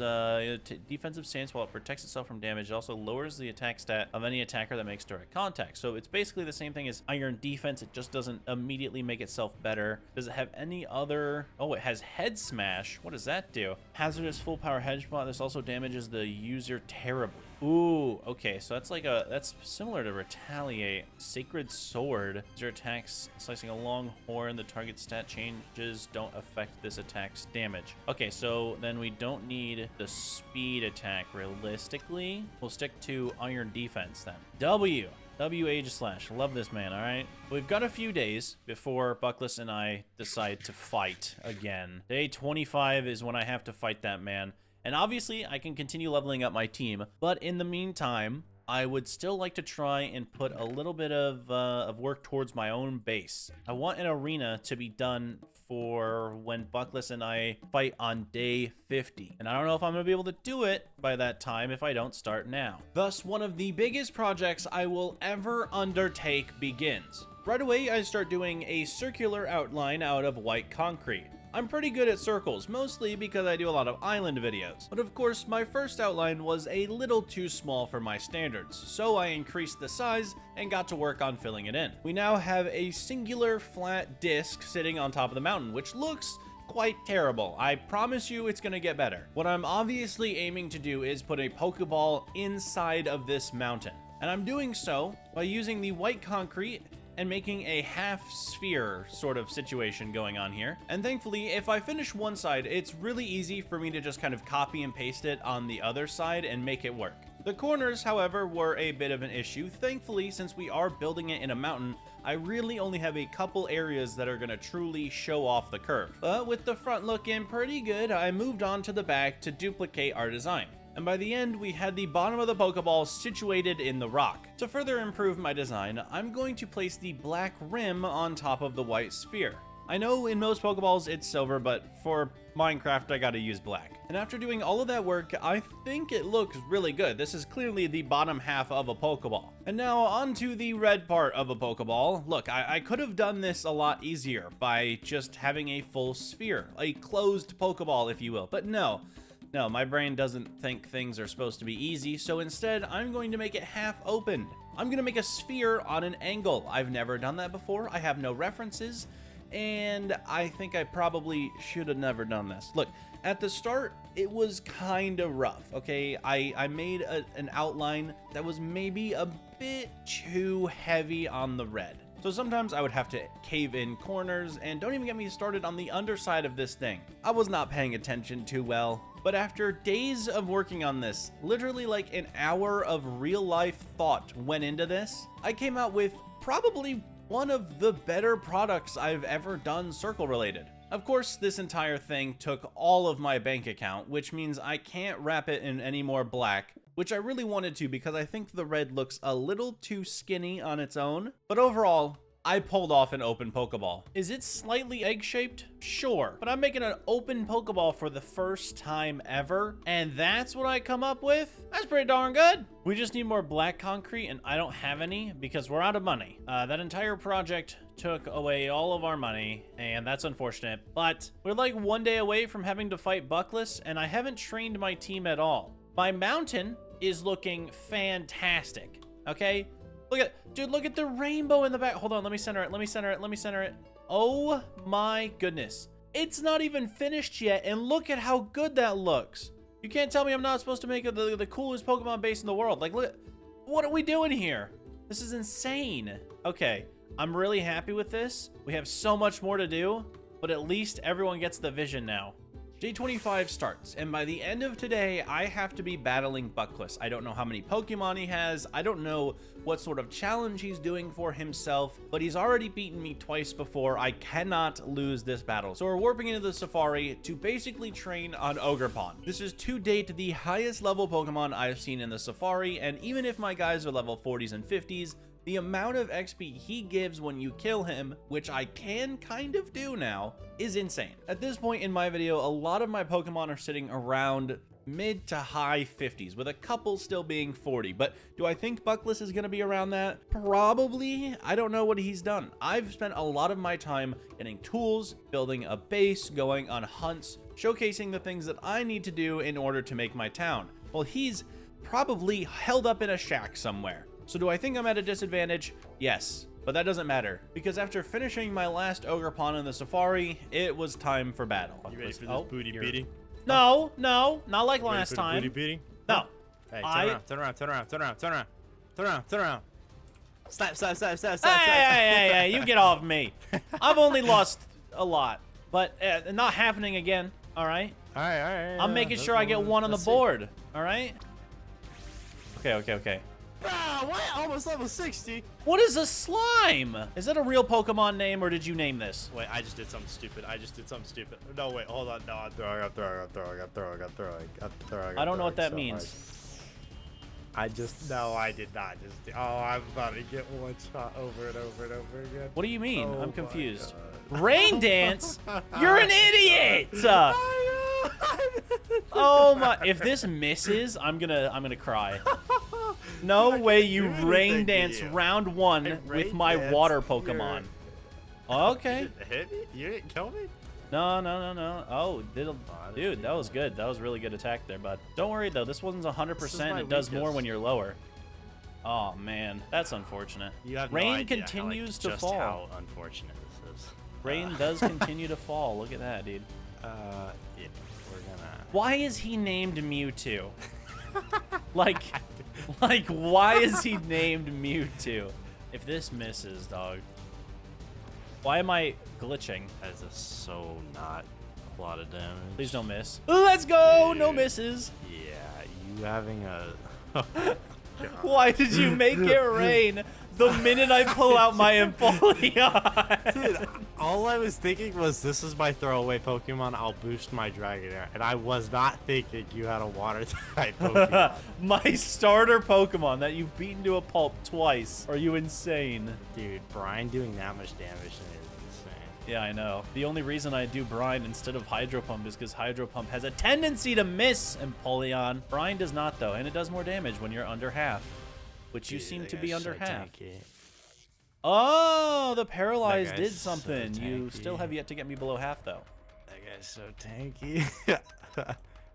defensive stance while it protects itself from damage. It also lowers the attack stat of any attacker that makes direct contact. So it's basically the same thing as Iron Defense. It just doesn't immediately make itself better. Does it have any other, oh, it has Head Smash. What does that do? Hazardous full power hedge spot. This also damages the user terribly. Ooh, okay, so that's like that's similar to Retaliate. Sacred Sword. User attacks slicing a long horn. The target stat changes don't affect this attack's damage. Okay, so then we don't need the speed attack realistically. We'll stick to Iron Defense then. W Aegislash. Love this man, all right? We've got a few days before Buckless and I decide to fight again. Day 25 is when I have to fight that man. And obviously, I can continue leveling up my team, but in the meantime, I would still like to try and put a little bit of work towards my own base. I want an arena to be done for when Buckless and I fight on day 50. And I don't know if I'm going to be able to do it by that time if I don't start now. Thus, one of the biggest projects I will ever undertake begins. Right away, I start doing a circular outline out of white concrete. I'm pretty good at circles, mostly because I do a lot of island videos. But of course, my first outline was a little too small for my standards, so I increased the size and got to work on filling it in. We now have a singular flat disc sitting on top of the mountain, which looks quite terrible. I promise you it's gonna get better. What I'm obviously aiming to do is put a Pokeball inside of this mountain. And I'm doing so by using the white concrete and making a half sphere sort of situation going on here. And thankfully, if I finish one side, it's really easy for me to just kind of copy and paste it on the other side and make it work. The corners, however, were a bit of an issue. Thankfully, since we are building it in a mountain, I really only have a couple areas that are gonna truly show off the curve. But with the front looking pretty good, I moved on to the back to duplicate our design. And by the end, we had the bottom of the Pokeball situated in the rock. To further improve my design, I'm going to place the black rim on top of the white sphere. I know in most Pokeballs it's silver, but for Minecraft I gotta use black. And after doing all of that work, I think it looks really good. This is clearly the bottom half of a Pokeball. And now onto the red part of a Pokeball. Look, I could have done this a lot easier by just having a full sphere, a closed Pokeball if you will, but no, my brain doesn't think things are supposed to be easy, so instead, I'm going to make it half opened. I'm going to make a sphere on an angle. I've never done that before. I have no references, and I think I probably should have never done this. Look, at the start, it was kind of rough, okay? I made an outline that was maybe a bit too heavy on the red. So sometimes I would have to cave in corners, and don't even get me started on the underside of this thing. I was not paying attention too well. But after days of working on this, literally like an hour of real life thought went into this, I came out with probably one of the better products I've ever done circle related. Of course, this entire thing took all of my bank account, which means I can't wrap it in any more black, which I really wanted to because I think the red looks a little too skinny on its own. But overall, I pulled off an open Pokeball. Is it slightly egg-shaped? Sure. But I'm making an open Pokeball for the first time ever, and that's what I come up with? That's pretty darn good. We just need more black concrete, and I don't have any because we're out of money. That entire project took away all of our money, and that's unfortunate. But we're like one day away from having to fight Buckless, and I haven't trained my team at all. My mountain is looking fantastic, okay? Look at, dude, look at the rainbow in the back. Hold on, let me center it. Oh my goodness. It's not even finished yet, and look at how good that looks. You can't tell me I'm not supposed to make the coolest Pokemon base in the world. Like, look, what are we doing here? This is insane. Okay, I'm really happy with this. We have so much more to do, but at least everyone gets the vision now. Day 25 starts, and by the end of today, I have to be battling Buckless. I don't know how many Pokemon he has. I don't know what sort of challenge he's doing for himself, but he's already beaten me twice before. I cannot lose this battle. So we're warping into the Safari to basically train on Ogerpon. This is to date the highest level Pokemon I've seen in the Safari, and even if my guys are level 40s and 50s, the amount of XP he gives when you kill him, which I can kind of do now, is insane. At this point in my video, a lot of my Pokemon are sitting around mid to high 50s, with a couple still being 40. But do I think Buckless is going to be around that? Probably. I don't know what he's done. I've spent a lot of my time getting tools, building a base, going on hunts, showcasing the things that I need to do in order to make my town. Well, he's probably held up in a shack somewhere. So do I think I'm at a disadvantage? Yes, but that doesn't matter, because after finishing my last Ogerpon in the Safari, it was time for battle. You ready for this booty beating? No, not like last time. Booty beating? No. Hey, turn around. Slap. Hey, you get off me. I've only lost a lot, but not happening again, all right? All right. I'm making sure I get one on the board, all right? Okay. Bro, what? Almost level 60. What is a slime? Is that a real Pokemon name, or did you name this? Wait, I just did something stupid. No, wait, hold on. No, I'm throwing. I don't know what that means. No, I did not. I'm about to get one shot over and over and over again. What do you mean? Oh, I'm confused. my God. Rain dance? You're an idiot! Oh my! If this misses, I'm gonna cry. No way you rain dance round one with my water Pokemon. Okay. Hit me? You didn't kill me? No. Oh, dude, that was good. That was really good attack there, bud. Don't worry though. This one's 100%. It does more when you're lower. Oh man, that's unfortunate. You have rain no idea continues to just fall. How unfortunate this is. Rain does continue to fall. Look at that, dude. Yeah, we're gonna. Why is he named Mewtwo? like, why is he named Mewtwo? If this misses, dog. Why am I glitching? That is so not a lot of damage. Please don't miss. Let's go! Dude. No misses. Yeah, you having a. Why did you make it rain the minute I pull out my Empoleon? Dude, all I was thinking was this is my throwaway Pokemon. I'll boost my Dragonair. And I was not thinking you had a water type Pokemon. My starter Pokemon that you've beaten to a pulp twice. Are you insane? Dude, Brian doing that much damage is insane. Yeah, I know. The only reason I do Brine instead of Hydro Pump is because Hydro Pump has a tendency to miss Empoleon. Brine does not, though, and it does more damage when you're under half, which you seem to be under half. Oh, the Paralyzed did something. You still have yet to get me below half, though. That guy's so tanky.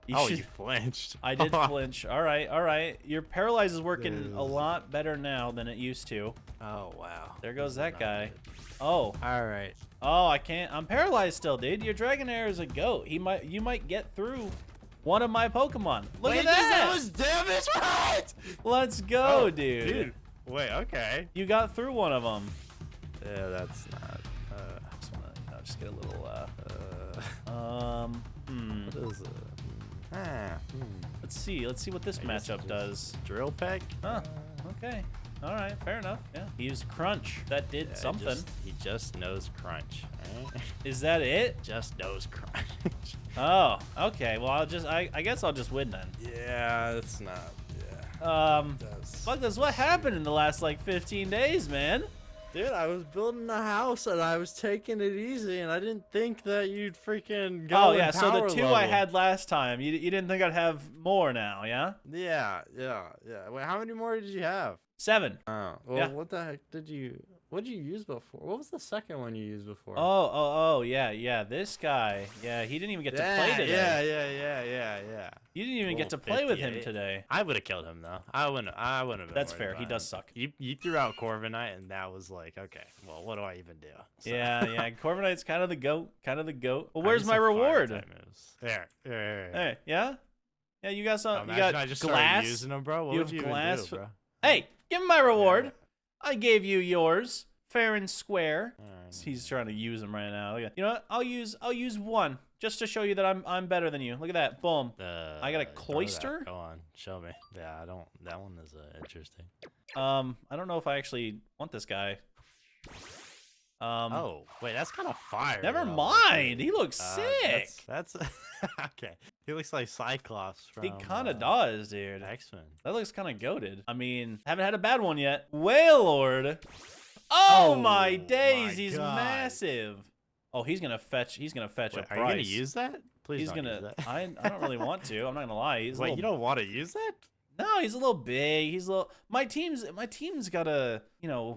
You flinched. I did flinch. All right. Your Paralyze is working a lot better now than it used to. Oh, wow. There goes that guy. Oh. All right. Oh, I can't. I'm paralyzed still, dude. Your Dragonair is a goat. You might get through one of my Pokemon. Look at that. That was damage, right? Let's go, dude. Wait, okay. You got through one of them. Yeah, that's not. Just wanna just get a little. What is it? Let's see what this matchup does. Drill Peck? Huh. Okay. All right, fair enough. Yeah, he used crunch. That did something. He just knows crunch. Right? Is that it? Just knows crunch. Oh, okay. Well, I guess I'll just win then. Yeah, it's not. Yeah. Buckless, what happened in the last like 15 days, man? Dude, I was building a house and I was taking it easy, and I didn't think that you'd freaking go. Oh yeah, so the two level. I had last time, you didn't think I'd have more now, yeah? Yeah. Wait, how many more did you have? 7. Oh, well, Yeah. what the heck what did you use before? What was the second one you used before? Oh, yeah. This guy, yeah, he didn't even get to play today. Yeah. You didn't even get to play with him today. I would have killed him though. I wouldn't have. That's fair. He does suck. You threw out Corviknight, and that was like, okay, well, what do I even do? So. Yeah. Corviknight's kind of the goat. Well, where's my reward? There. Hey, yeah, you got some. You Imagine got I just glass. started using them, bro. What You would have you glass. even do, bro? Hey, give me my reward. Yeah. I gave you yours, fair and square. Alright. He's trying to use them right now. You know what? I'll use 1 just to show you that I'm better than you. Look at that. Boom. I got a cloister. Go on, show me. Yeah, I don't. That one is interesting. I don't know if I actually want this guy. Oh, wait, that's kind of fire. Never though. mind. He looks sick. That's okay. He looks like Cyclops from. He kind of does, dude. X-Men. That looks kind of goated. I mean, haven't had a bad one yet. Wailord. Oh my days, he's God. massive. Oh, he's gonna fetch. He's gonna fetch Wait, a price. are you gonna use that? Please He's don't gonna. use that. I don't really want to. I'm not gonna lie. He's Wait, you don't want to use that? No, he's a little big. He's a little. My team's got a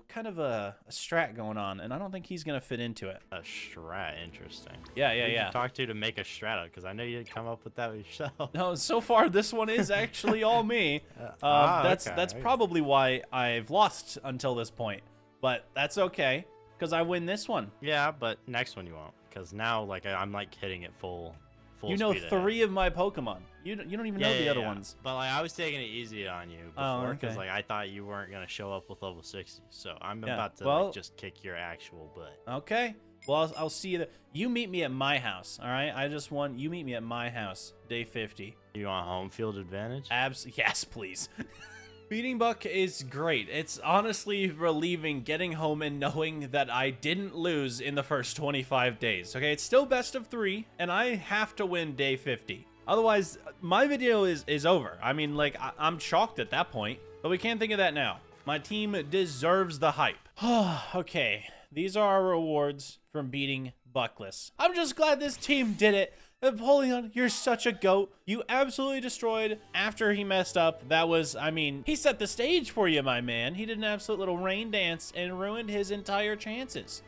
kind of a strat going on, and I don't think he's gonna fit into it. A strat, interesting. Yeah. Who did you talk to make a strata? Because I know you didn't come up with that yourself. No, so far this one is actually all me. That's probably why I've lost until this point, but that's okay because I win this one. Yeah, but next one you won't, because now like I'm like hitting it full. You know speed 3 of my Pokemon. You don't even know the other ones. But like I was taking it easy on you before because like I thought you weren't gonna show up with level 60. So I'm about to like, just kick your actual butt. Okay. Well, I'll see you. You meet me at my house. All right. I just won. You meet me at my house. Day 50. You want home field advantage? Yes, please. Beating Buck is great. It's honestly relieving getting home and knowing that I didn't lose in the first 25 days. Okay, it's still best of 3, and I have to win day 50. Otherwise, my video is over. I mean, like, I'm shocked at that point, but we can't think of that now. My team deserves the hype. Okay, these are our rewards from beating Buckless. I'm just glad this team did it. Napoleon, you're such a goat. You absolutely destroyed after he messed up. That was, I mean, he set the stage for you, my man. He did an absolute little rain dance and ruined his entire chances.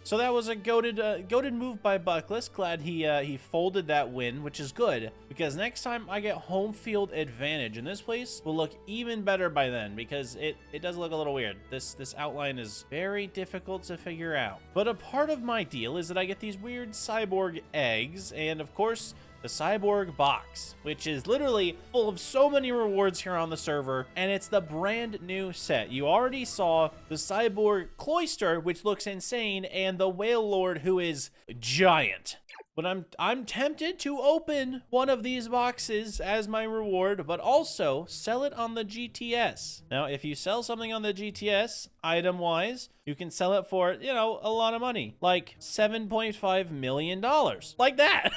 So that was a goated move by Buckless. Glad he folded that win, which is good because next time I get home field advantage, and this place will look even better by then because it does look a little weird. This outline is very difficult to figure out. But a part of my deal is that I get these weird cyborg eggs, and of course the cyborg box, which is literally full of so many rewards here on the server, and it's the brand new set. You already saw the cyborg cloister, which looks insane, and the Wailord, who is giant. But I'm tempted to open one of these boxes as my reward, but also sell it on the GTS. Now, if you sell something on the GTS, item-wise, you can sell it for, a lot of money, like $7.5 million, like that.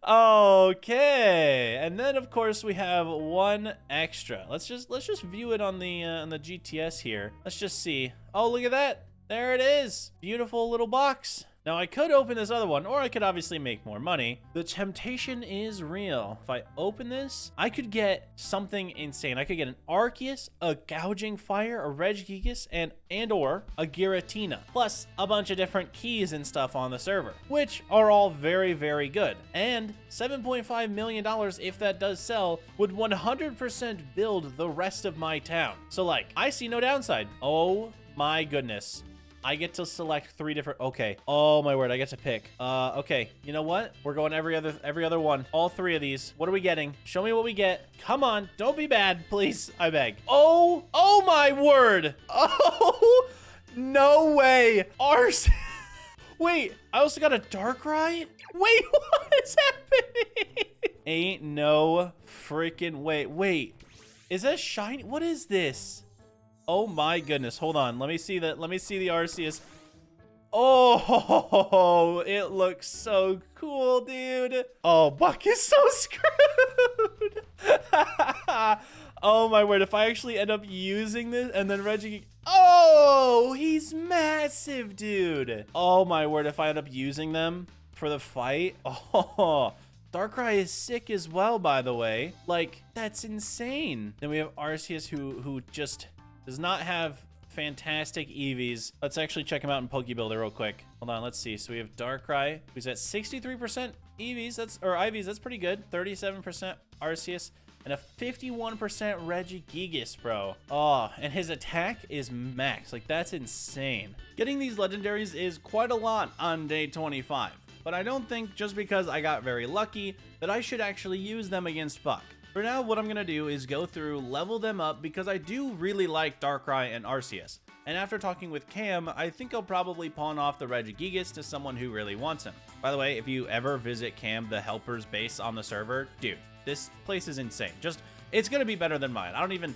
Okay, and then of course we have one extra. Let's just view it on the GTS here. Let's just see. Oh, look at that. There it is. Beautiful little box. Now, I could open this other one, or I could obviously make more money. The temptation is real. If I open this, I could get something insane. I could get an Arceus, a Gouging Fire, a Regigigas, and/or a Giratina, plus a bunch of different keys and stuff on the server, which are all very, very good. And $7.5 million, if that does sell, would 100% build the rest of my town. So, like, I see no downside. Oh my goodness. I get to select 3 different. Okay. Oh my word, I get to pick. Okay. You know what? We're going every other one. All 3 of these. What are we getting? Show me what we get. Come on. Don't be bad, please. I beg. Oh my word. Oh, no way. Arse. Wait, I also got a Darkrai? Wait, what is happening? Ain't no freaking way. Wait, is that shiny? What is this? Oh my goodness. Hold on. Let me see that. Let me see the Arceus. Oh, it looks so cool, dude. Oh, Buck is so screwed. Oh my word. If I actually end up using this and then Reggie... Oh, he's massive, dude. Oh my word. If I end up using them for the fight. Oh, Darkrai is sick as well, by the way. Like, that's insane. Then we have Arceus who just does not have fantastic EVs. Let's actually check him out in Pokebuilder real quick. Hold on, let's see. So we have Darkrai, who's at 63% EVs, or IVs, that's pretty good. 37% Arceus, and a 51% Regigigas, bro. Oh, and his attack is max. Like, that's insane. Getting these legendaries is quite a lot on day 25, but I don't think just because I got very lucky that I should actually use them against Buck. For now, what I'm going to do is go through, level them up, because I do really like Darkrai and Arceus. And after talking with Cam, I think I'll probably pawn off the Regigigas to someone who really wants him. By the way, if you ever visit Cam, the helper's base on the server, dude, this place is insane. It's going to be better than mine. I don't even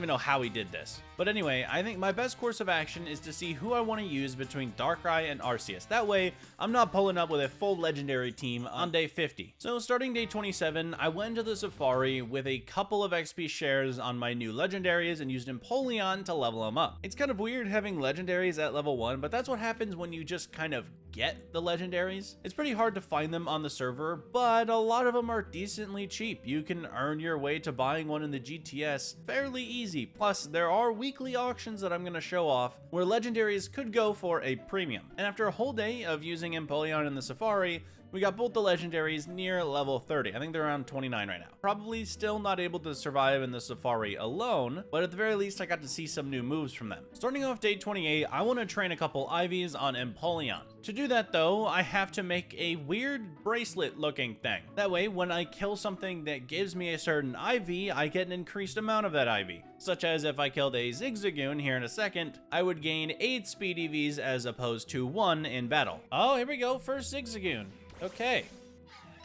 know how he did this. But anyway, I think my best course of action is to see who I want to use between Darkrai and Arceus. That way, I'm not pulling up with a full legendary team on day 50. So starting day 27, I went to the Safari with a couple of XP shares on my new legendaries and used Empoleon to level them up. It's kind of weird having legendaries at level 1, but that's what happens when you just kind of get the legendaries. It's pretty hard to find them on the server, but a lot of them are decently cheap. You can earn your way to buying one in the GTS fairly easy. Plus, there are weekly auctions that I'm going to show off where legendaries could go for a premium. And after a whole day of using Empoleon in the Safari, we got both the legendaries near level 30. I think they're around 29 right now. Probably still not able to survive in the Safari alone, but at the very least, I got to see some new moves from them. Starting off day 28, I want to train a couple IVs on Empoleon. To do that though, I have to make a weird bracelet looking thing. That way, when I kill something that gives me a certain IV, I get an increased amount of that IV. Such as if I killed a Zigzagoon here in a second, I would gain 8 speed EVs as opposed to 1 in battle. Oh, here we go, first Zigzagoon. Okay,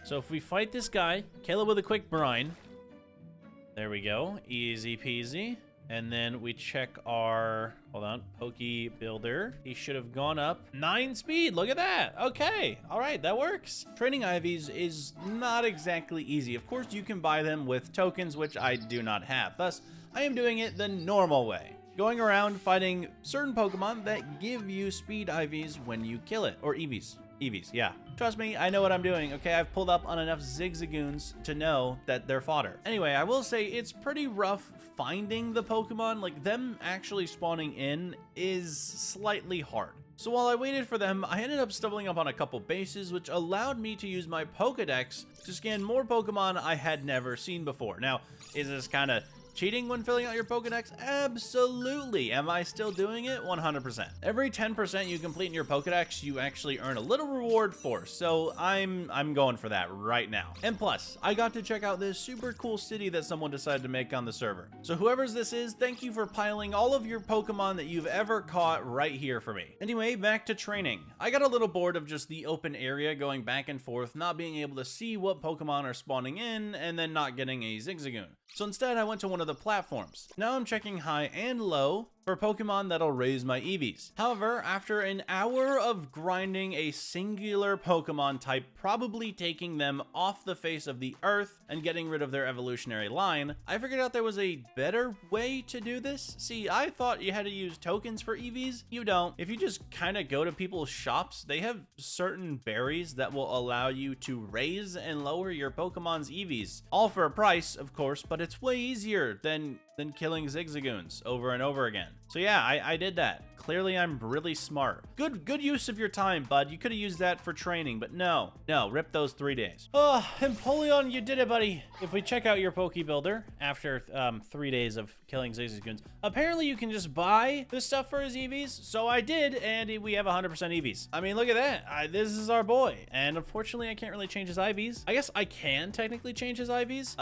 so if we fight this guy, kill it with a quick brine. There we go, easy peasy. And then we check our, hold on, Pokebuilder. He should have gone up 9 speed. Look at that. Okay, all right, that works. Training IVs is not exactly easy. Of course, you can buy them with tokens, which I do not have. Thus, I am doing it the normal way. Going around fighting certain Pokemon that give you speed IVs when you kill it, or EVs. EVs, yeah. Trust me, I know what I'm doing, okay? I've pulled up on enough Zigzagoons to know that they're fodder. Anyway, I will say it's pretty rough finding the Pokemon. Like, them actually spawning in is slightly hard. So while I waited for them, I ended up stumbling up on a couple bases, which allowed me to use my Pokedex to scan more Pokemon I had never seen before. Now, is this kind of cheating when filling out your Pokedex? Absolutely. Am I still doing it? 100%. Every 10% you complete in your Pokedex, you actually earn a little reward for. So I'm going for that right now. And plus, I got to check out this super cool city that someone decided to make on the server. So whoever's this is, thank you for piling all of your Pokemon that you've ever caught right here for me. Anyway, back to training. I got a little bored of just the open area going back and forth, not being able to see what Pokemon are spawning in, and then not getting a Zigzagoon. So instead, I went to one of the platforms. Now I'm checking high and low for Pokemon that'll raise my EVs. However, after an hour of grinding a singular Pokemon type, probably taking them off the face of the earth and getting rid of their evolutionary line, I figured out there was a better way to do this. See, I thought you had to use tokens for EVs. You don't. If you just kind of go to people's shops, they have certain berries that will allow you to raise and lower your Pokemon's EVs. All for a price, of course, but it's way easier than killing Zigzagoons over and over again. So yeah, I did that. Clearly, I'm really smart. Good use of your time, bud. You could have used that for training, but no, rip those 3 days. Oh, Empoleon, you did it, buddy. If we check out your Pokebuilder after 3 days of killing Zigzagoons, apparently you can just buy this stuff for his EVs. So I did, and we have 100% EVs. I mean, look at that. This is our boy. And unfortunately, I can't really change his IVs. I guess I can technically change his IVs.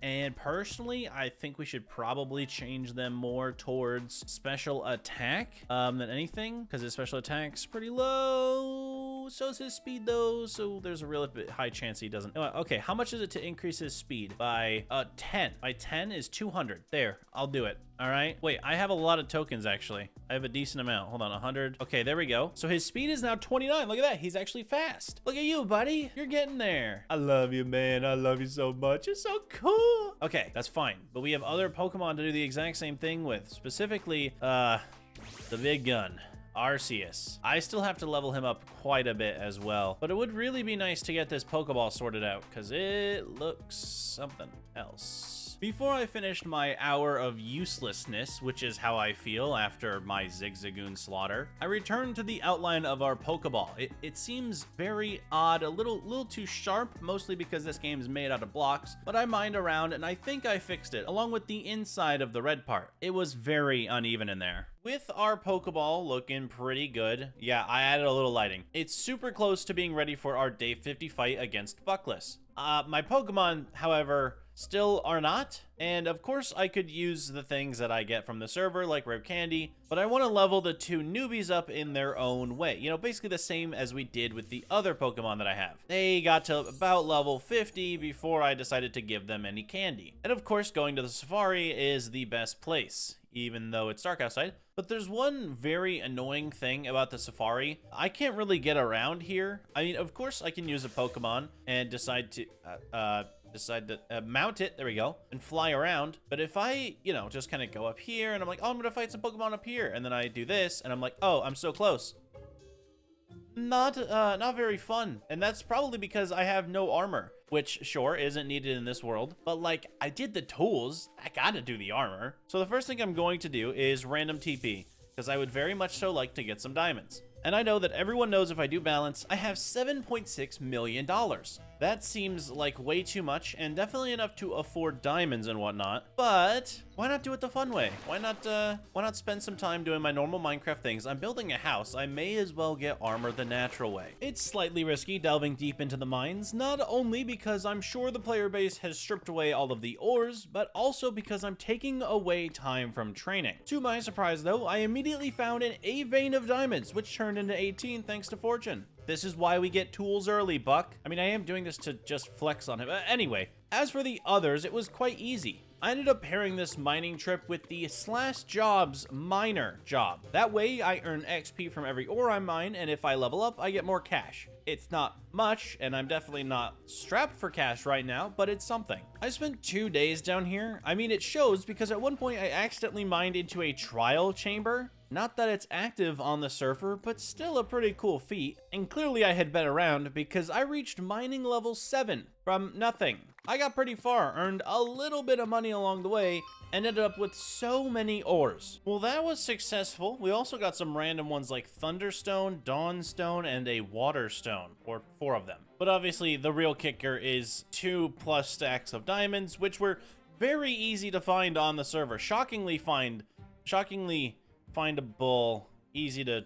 And personally, I think we should probably change them more towards special attack than anything, because his special attack's pretty low. So is his speed though. So there's a real bit high chance he doesn't. Okay, how much is it to increase his speed? By 10. By 10 is 200. There, I'll do it. All right. Wait, I have a lot of tokens actually. I have a decent amount. Hold on, 100. Okay, there we go. So his speed is now 29. Look at that. He's actually fast. Look at you, buddy. You're getting there. I love you, man. I love you so much. It's so cool. Okay, that's fine. But we have other Pokemon to do the exact same thing with. Specifically, the big gun. Arceus. I still have to level him up quite a bit as well, but it would really be nice to get this Pokeball sorted out because it looks something else. Before I finished my hour of uselessness, which is how I feel after my Zigzagoon slaughter, I returned to the outline of our Pokeball. It seems very odd, a little too sharp, mostly because this game is made out of blocks, but I mined around and I think I fixed it, along with the inside of the red part. It was very uneven in there. With our Pokeball looking pretty good, yeah, I added a little lighting. It's super close to being ready for our day 50 fight against Buckless. My Pokemon, however, still are not, and of course I could use the things that I get from the server like rare candy, but I want to level the two newbies up in their own way, you know, basically the same as we did with the other Pokemon that I have. They got to about level 50 before I decided to give them any candy, and of course going to the safari is the best place, even though it's dark outside. But there's one very annoying thing about the safari. I can't really get around here. I mean, of course I can use a Pokemon and decide to mount it, there we go, and fly around. But if I, you know, just kind of go up here and I'm like, oh, I'm gonna fight some Pokemon up here, and then I do this and I'm like, oh, I'm so close. Not very fun. And that's probably because I have no armor, which sure isn't needed in this world, but like I did the tools, I gotta do the armor. So the first thing I'm going to do is random TP, because I would very much so like to get some diamonds. And I know that everyone knows if I do balance, I have $7.6 million. That seems like way too much and definitely enough to afford diamonds and whatnot, but why not do it the fun way? Why not spend some time doing my normal Minecraft things? I'm building a house. I may as well get armor the natural way. It's slightly risky delving deep into the mines, not only because I'm sure the player base has stripped away all of the ores, but also because I'm taking away time from training. To my surprise though, I immediately found an A vein of diamonds, which turned into 18 thanks to Fortune. This is why we get tools early, Buck. I mean, I am doing this to just flex on him. Anyway, as for the others, it was quite easy. I ended up pairing this mining trip with the /jobs miner job. That way, I earn XP from every ore I mine, and if I level up, I get more cash. It's not much, and I'm definitely not strapped for cash right now, but it's something. I spent 2 days down here. I mean, it shows because at one point I accidentally mined into a trial chamber. Not that it's active on the server, but still a pretty cool feat. And clearly I had been around because I reached mining level 7 from nothing. I got pretty far, earned a little bit of money along the way, and ended up with so many ores. Well, that was successful. We also got some random ones like Thunderstone, Dawnstone, and a Waterstone, or 4 of them. But obviously the real kicker is 2+ stacks of diamonds, which were very easy to find on the server. Shockingly findable, easy to...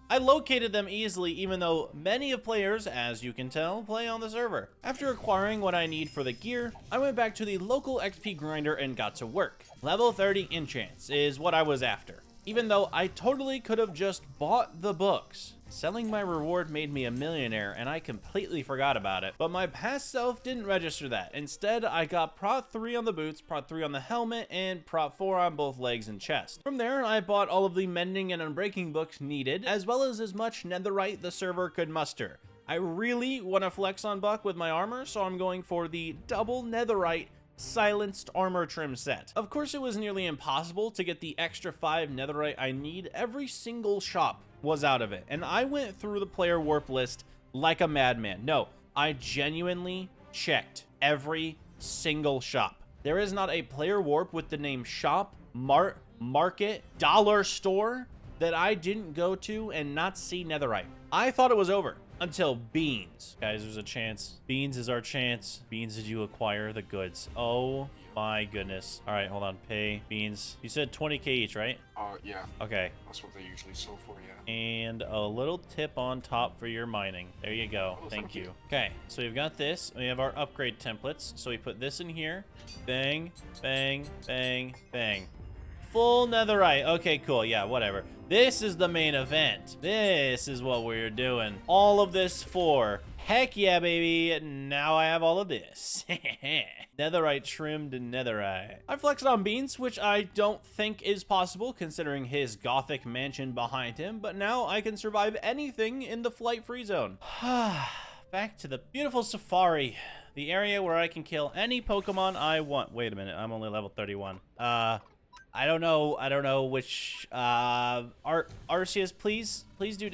I located them easily, even though many of players, as you can tell, play on the server. After acquiring what I need for the gear, I went back to the local XP grinder and got to work. Level 30 enchants is what I was after, even though I totally could have just bought the books. Selling my reward made me a millionaire, and I completely forgot about it. But my past self didn't register that. Instead, I got Prot 3 on the boots, Prot 3 on the helmet, and Prot 4 on both legs and chest. From there, I bought all of the mending and unbreaking books needed, as well as much netherite the server could muster. I really want to flex on Buck with my armor, so I'm going for the double netherite silenced armor trim set. Of course, it was nearly impossible to get the extra 5 netherite I need. Every single shop was out of it, and I went through the player warp list like a madman. No, I genuinely checked every single shop. There is not a player warp with the name shop, mart, market, dollar store that I didn't go to and not see netherite. I thought it was over until Beans. Guys, there's a chance. Beans is our chance. Beans, did you acquire the goods? Oh my goodness. All right, hold on. Pay Beans. You said 20k each, right? Yeah. Okay. That's what they usually sell for, yeah. And a little tip on top for your mining. There you go. Oh, thank you. Okay, so we've got this. We have our upgrade templates. So we put this in here. Bang, bang, bang, bang. Full netherite. Okay, cool. Yeah, whatever. This is the main event. This is what we're doing. All of this for. Heck yeah, baby. Now I have all of this. Netherite trimmed netherite. I flexed on Beans, which I don't think is possible considering his gothic mansion behind him, but now I can survive anything in the flight free zone. Back to the beautiful safari. The area where I can kill any Pokemon I want. Wait a minute, I'm only level 31. I don't know which, Arceus, please do,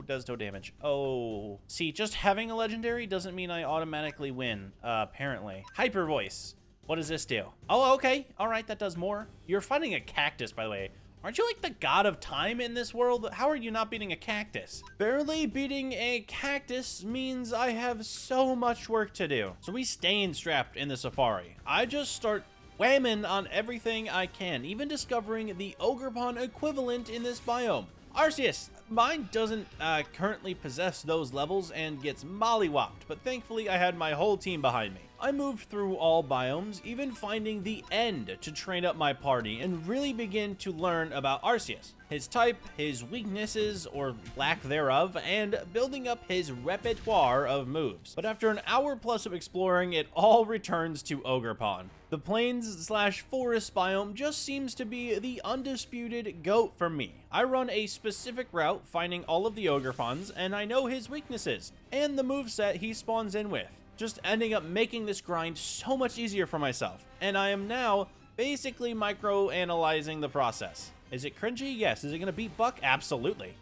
does no damage. Oh, see, just having a legendary doesn't mean I automatically win, apparently. Hyper Voice, what does this do? Oh, okay, all right, that does more. You're fighting a cactus, by the way. Aren't you like the god of time in this world? How are you not beating a cactus? Barely beating a cactus means I have so much work to do. So we staying strapped in the safari. I just start whamming on everything I can, even discovering the Ogerpon equivalent in this biome. Arceus, mine doesn't currently possess those levels and gets mollywopped, but thankfully I had my whole team behind me. I moved through all biomes, even finding the end to train up my party and really begin to learn about Arceus, his type, his weaknesses or lack thereof, and building up his repertoire of moves. But after an hour plus of exploring, it all returns to Ogerpon. The plains/forest biome just seems to be the undisputed GOAT for me. I run a specific route, finding all of the Ogerpons, and I know his weaknesses and the moveset he spawns in with, just ending up making this grind so much easier for myself. And I am now basically micro-analyzing the process. Is it cringy? Yes. Is it gonna beat Buck? Absolutely.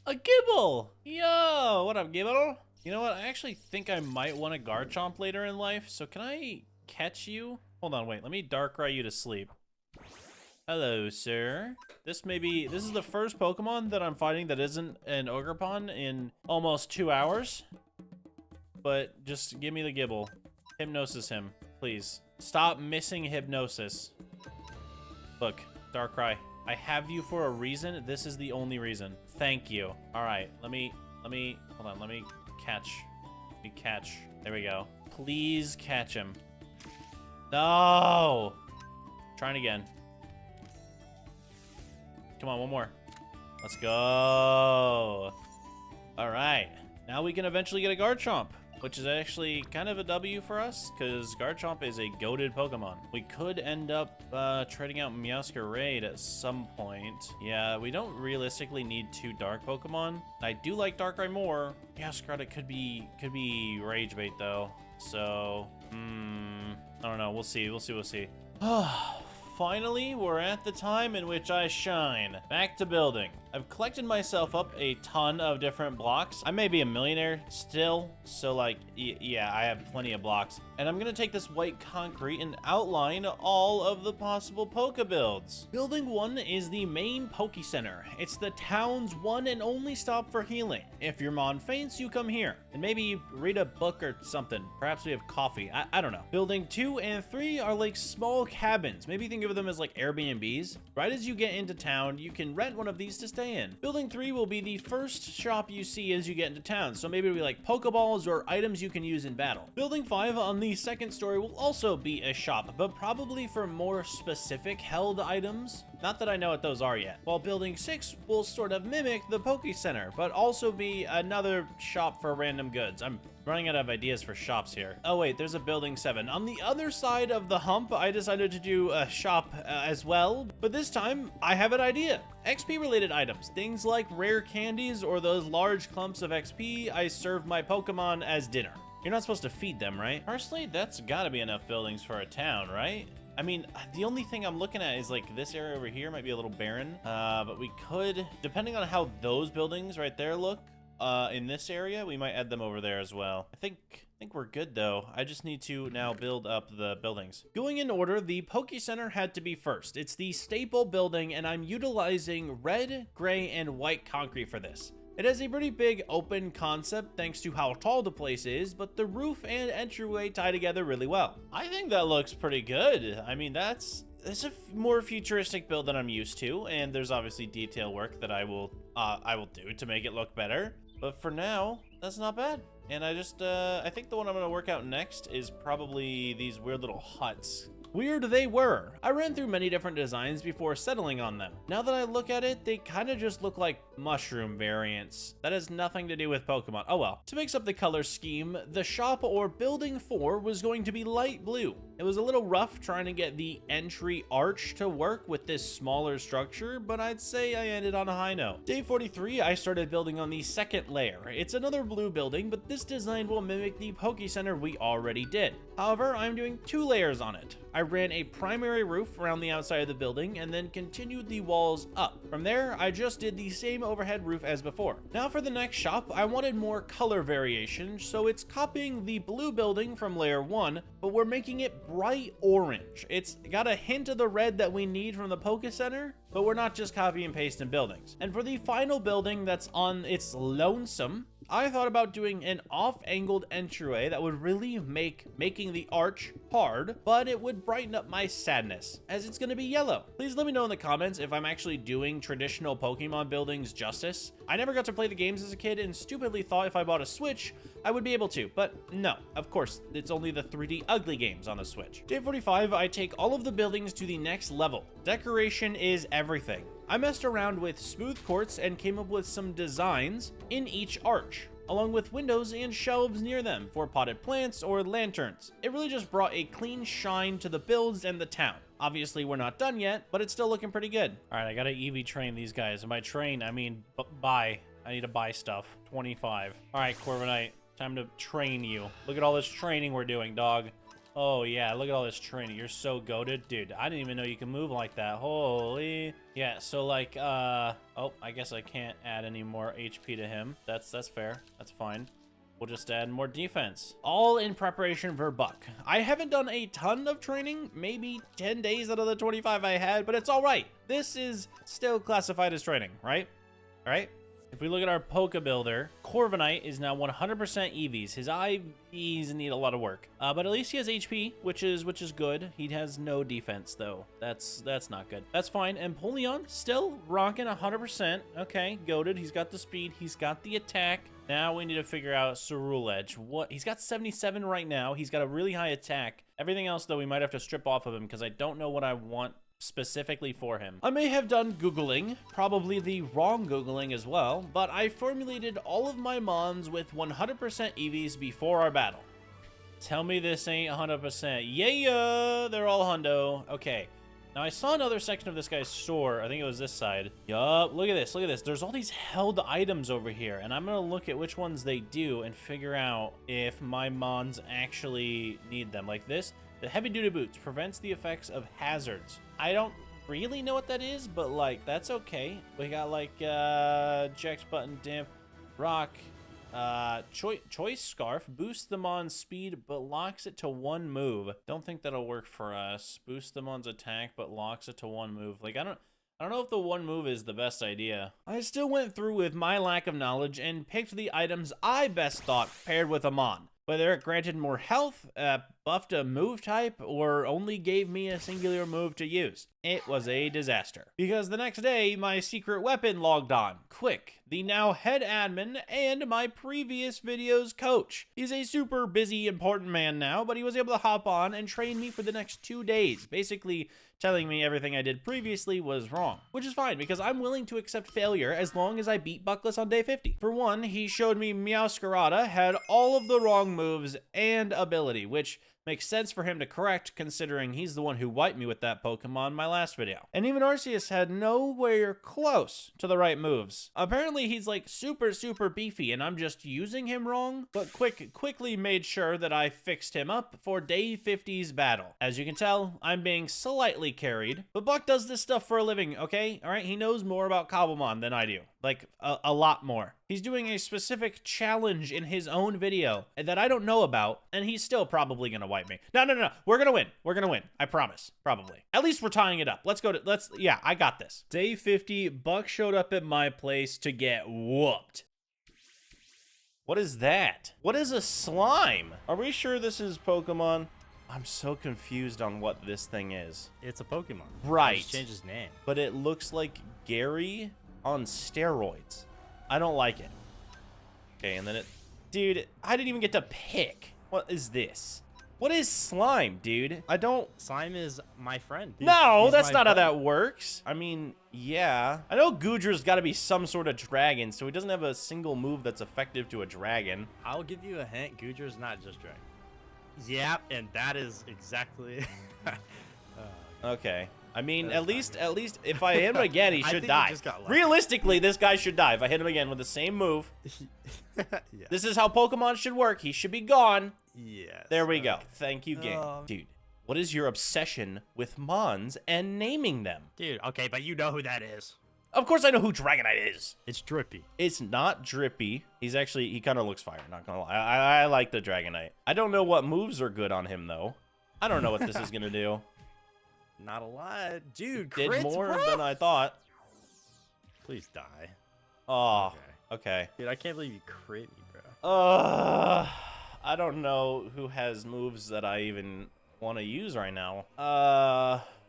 A Gibble! Yo, what up, Gibble? You know what? I actually think I might want a Garchomp later in life, so can I catch you? Hold on, wait. Let me Darkrai you to sleep. Hello, sir. This is the first Pokemon that I'm fighting that isn't an Ogerpon in almost 2 hours. But just give me the Gibble. Hypnosis him, please. Stop missing Hypnosis. Look, Darkrai, I have you for a reason. This is the only reason. Thank you. All right, let me, hold on, let me catch. Let me catch. There we go. Please catch him. No! Trying again. Come on, one more. Let's go. All right. Now we can eventually get a Garchomp, which is actually kind of a W for us, because Garchomp is a goated Pokemon. We could end up trading out Meowscarade at some point. Yeah, we don't realistically need 2 Dark Pokemon. I do like Darkrai more. Meowscarade could be Rage Bait though. So, I don't know. We'll see. We'll see. Finally, we're at the time in which I shine. Back to building. I've collected myself up a ton of different blocks. I may be a millionaire still, so like, yeah, I have plenty of blocks. And I'm gonna take this white concrete and outline all of the possible Poke builds. Building 1 is the main Poke Center. It's the town's one and only stop for healing. If your mon faints, you come here. And maybe you read a book or something. Perhaps we have coffee. I don't know. Building 2 and 3 are like small cabins. Maybe think of them as like Airbnbs. Right as you get into town, you can rent one of these to stay in. Building 3 will be the first shop you see as you get into town, so maybe it'll be like Pokeballs or items you can use in battle. Building 5 on the second story will also be a shop, but probably for more specific held items. Not that I know what those are yet. While Building 6 will sort of mimic the Poke Center, but also be another shop for random goods. I'm running out of ideas for shops here. Oh wait, there's a Building 7. On the other side of the hump, I decided to do a shop as well, but this time I have an idea. XP related items, things like rare candies or those large clumps of XP I serve my Pokemon as dinner. You're not supposed to feed them, right? Personally, that's gotta be enough buildings for a town, right? I mean, the only thing I'm looking at is like this area over here might be a little barren, but we could, depending on how those buildings right there look, in this area, we might add them over there as well. I think we're good though. I just need to now build up the buildings. Going in order, the Poke Center had to be first. It's the staple building, and I'm utilizing red, gray, and white concrete for this. It has a pretty big open concept thanks to how tall the place is, but the roof and entryway tie together really well. I think that looks pretty good. I mean, that's it's a more futuristic build than I'm used to, and there's obviously detail work that I will do to make it look better. But for now, that's not bad. And I think the one I'm gonna work out next is probably these weird little huts. Weird they were. I ran through many different designs before settling on them. Now that I look at it, they kind of just look like mushroom variants. That has nothing to do with Pokemon. Oh well. To mix up the color scheme, the shop or building 4 was going to be light blue. It was a little rough trying to get the entry arch to work with this smaller structure, but I'd say I ended on a high note. Day 43, I started building on the second layer. It's another blue building, but this design will mimic the Poke Center we already did. However, I'm doing 2 layers on it. I ran a primary roof around the outside of the building and then continued the walls up. From there, I just did the same overhead roof as before. Now for the next shop, I wanted more color variation, so it's copying the blue building from layer 1, but we're making it bright orange. It's got a hint of the red that we need from the Poke Center, but we're not just copy and pasting buildings. And for the final building that's on its lonesome, I thought about doing an off-angled entryway that would really make making the arch hard, but it would brighten up my sadness, as it's gonna be yellow. Please let me know in the comments if I'm actually doing traditional Pokemon buildings justice. I never got to play the games as a kid and stupidly thought if I bought a Switch, I would be able to, but no, of course, it's only the 3D ugly games on the Switch. Day 45, I take all of the buildings to the next level. Decoration is everything. I messed around with smooth courts and came up with some designs in each arch, along with windows and shelves near them for potted plants or lanterns. It really just brought a clean shine to the builds and the town. Obviously, we're not done yet, but it's still looking pretty good. All right, I gotta EV train these guys. And by train, I mean buy. I need to buy stuff. 25. All right, Corviknight, time to train you. Look at all this training we're doing, dog. Oh yeah, look at all this training. You're so goated. Dude, I didn't even know you can move like that. Holy. Yeah, so like, oh, I guess I can't add any more HP to him. That's fair. That's fine. We'll just add more defense. All in preparation for Buck. I haven't done a ton of training, maybe 10 days out of the 25 I had, but it's all right. This is still classified as training, right? All right. If we look at our Poke Builder, Corviknight is now 100% EVs. His IVs need a lot of work, but at least he has HP, which is good. He has no defense though. That's not good. That's fine. And Polion still rocking 100%. Okay, goated. He's got the speed. He's got the attack. Now we need to figure out Cerule Edge. What? He's got 77 right now. He's got a really high attack. Everything else though, we might have to strip off of him because I don't know what I want specifically for him. I may have done Googling, probably the wrong Googling as well, but I formulated all of my mons with 100% EVs before our battle. Tell me this ain't 100%. Yeah, they're all hundo. Okay. Now I saw another section of this guy's store. I think it was this side. Yup, look at this, look at this. There's all these held items over here, and I'm gonna look at which ones they do and figure out if my mons actually need them. Like this, the heavy-duty boots prevents the effects of hazards. I don't really know what that is, but like that's okay. We got like Jack's button damp, rock, choice scarf boosts the mon's speed but locks it to 1 move. Don't think that'll work for us. Boost the mon's attack but locks it to 1 move. Like I don't know if the 1 move is the best idea. I still went through with my lack of knowledge and picked the items I best thought paired with a mon. Whether it granted more health, buffed a move type, or only gave me a singular move to use. It was a disaster. Because the next day, my secret weapon logged on. Quick, the now head admin and my previous video's coach. He's a super busy, important man now, but he was able to hop on and train me for the next 2 days, basically telling me everything I did previously was wrong. Which is fine, because I'm willing to accept failure as long as I beat Buckless on day 50. For one, he showed me Meowscarada had all of the wrong moves and ability, which makes sense for him to correct considering he's the one who wiped me with that Pokemon in my last video. And even Arceus had nowhere close to the right moves. Apparently he's like super beefy and I'm just using him wrong, but quickly made sure that I fixed him up for day 50's battle. As you can tell, I'm being slightly carried, but Buck does this stuff for a living, okay? All right, he knows more about Cobblemon than I do. Like, a lot more. He's doing a specific challenge in his own video that I don't know about, and he's still probably gonna wipe me. No. We're gonna win. We're gonna win. I promise. Probably. At least we're tying it up. Yeah, I got this. Day 50, Buck showed up at my place to get whooped. What is that? What is a slime? Are we sure this is Pokemon? I'm so confused on what this thing is. It's a Pokemon. Right. Just change his name. But it looks like Gary on steroids. I don't like it. Okay, and then it... Dude, I didn't even get to pick. What is this? What is slime, dude? I don't... Slime is my friend. No, He's that's my not how buddy. that works. I mean, yeah. I know Goodra's got to be some sort of dragon, so he doesn't have a single move that's effective to a dragon. I'll give you a hint. Goodra's not just dragon. Yep, and that is exactly... Okay. I mean, That's at least if I hit him again, he I should think he die. just got lucky. Realistically, this guy should die if I hit him again with the same move. Yeah. This is how Pokemon should work. He should be gone. Yes. There we go. Okay. Thank you, game. Dude, what is your obsession with Mons and naming them? Dude, okay, but you know who that is. Of course I know who Dragonite is. It's Drippy. It's not Drippy. He's actually, he kind of looks fire, not gonna lie. I like the Dragonite. I don't know what moves are good on him, though. I don't know what this is gonna do. Not a lot. Dude, Did crits, more bro. than I thought. Please die. Oh, okay. Dude, I can't believe you crit me, bro. I don't know who has moves that I even want to use right now.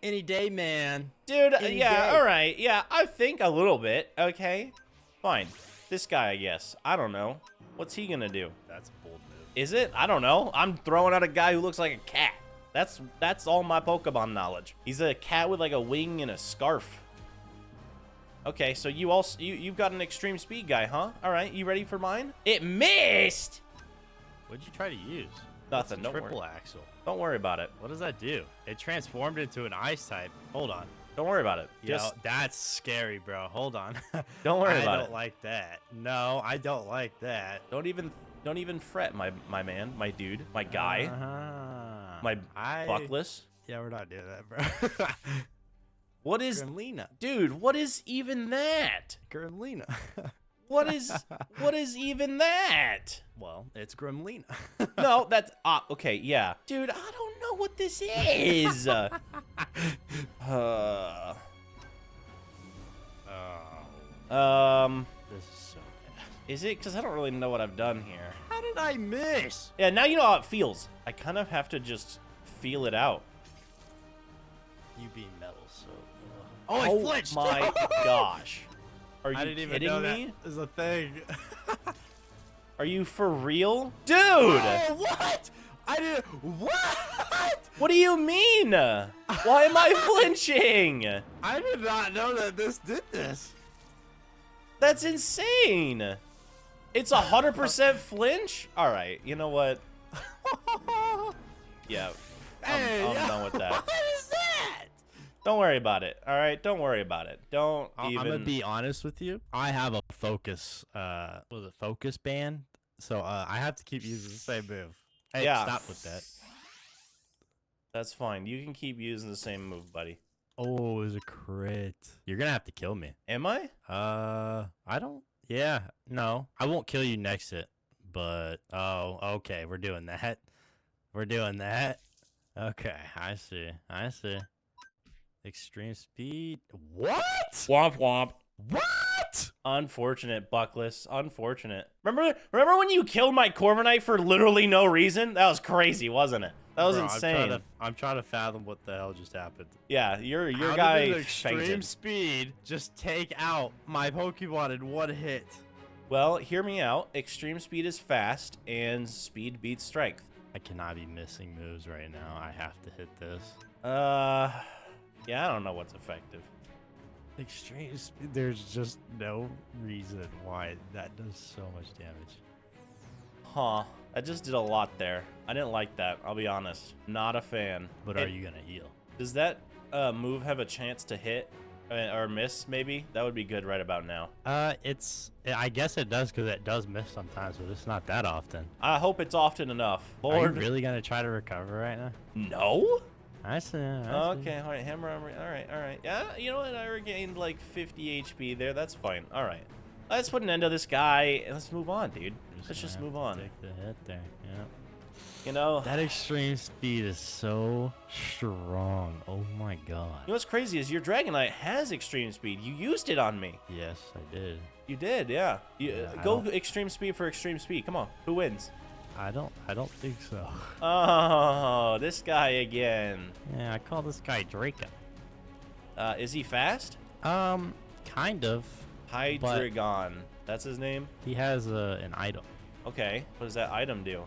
Any day, man. Dude, Any yeah, day. all right. Yeah, I think a little bit. Okay, fine. This guy, I guess. I don't know. What's he gonna do? That's a bold move. Is it? I don't know. I'm throwing out a guy who looks like a cat. That's all my Pokemon knowledge. He's a cat with like a wing and a scarf. Okay, so you've got an extreme speed guy, huh? All right, you ready for mine? It missed. What'd you try to use? Nothing. That's a Don't triple worry. axle. Don't worry about it. What does that do? It transformed into an ice type. Hold on. Don't worry about it. Yo, Just that's scary, bro. Hold on. don't worry about I it. don't like that. No, I don't like that. Don't even fret, my man, my dude, my guy, my Buckless. Yeah, we're not doing that, bro. What is, Gremlina. dude? What is even that? Gremlina. What is even that? Well, it's Gremlina. No, that's okay. Yeah, dude, I don't know what this is. This is so bad. Is it? Because I don't really know what I've done here. How did I miss? Yeah, now you know how it feels. I kind of have to just feel it out. You being metal, so. Oh, I flinched. My gosh. Are you I didn't even kidding know me? that is a thing. Are you for real? Dude! Oh, what? I didn't. What? What do you mean? Why am I flinching? I did not know that this did this. That's insane. It's 100% flinch? All right, you know what? Yeah, I'm done with that. What is that? Don't worry about it, all right? Don't worry about it. Don't I'm even... gonna be honest with you. I have a focus, focus band? So I have to keep using the same move. Hey, Yeah. stop with that. That's fine. You can keep using the same move, buddy. Oh, it was a crit. You're gonna have to kill me. Am I? I don't. Yeah, no, I won't kill you next hit. But okay, we're doing that. We're doing that. Okay, I see. I see. Extreme speed. What? Womp womp. What? Unfortunate, Buckless. Unfortunate. Remember when you killed my Corviknight for literally no reason? That was crazy, wasn't it? That was Bro, insane. I'm trying to fathom what the hell just happened. Yeah, your How guy did an extreme fainted. speed just take out my Pokemon in one hit? Well, hear me out. Extreme speed is fast, and speed beats strength. I cannot be missing moves right now. I have to hit this. Yeah, I don't know what's effective. Extreme speed. There's just no reason why that does so much damage. Huh. That just did a lot there. I didn't like that, I'll be honest. Not a fan. But are you gonna heal? Does that move have a chance to hit or miss, maybe? That would be good right about now. I guess it does because it does miss sometimes, but it's not that often. I hope it's often enough. Are you Lord. really gonna try to recover right now? No? I see. Okay, all right, hammer, all right. Yeah, you know what? I regained like 50 HP there. That's fine. All right. Let's put an end to this guy. And let's move on, dude. Let's just move on. Take the hit there. Yeah. You know, That extreme speed is so strong. Oh my god. you know what's crazy is your Dragonite has extreme speed. You used it on me. Yes, I did. You did, yeah. Yeah, I Go don't- extreme speed for extreme speed. Come on. Who wins? I don't think so. Oh, this guy again. Yeah, I call this guy Draco. Is he fast? Kind of. Hydreigon. That's his name? He has an item. Okay. What does that item do?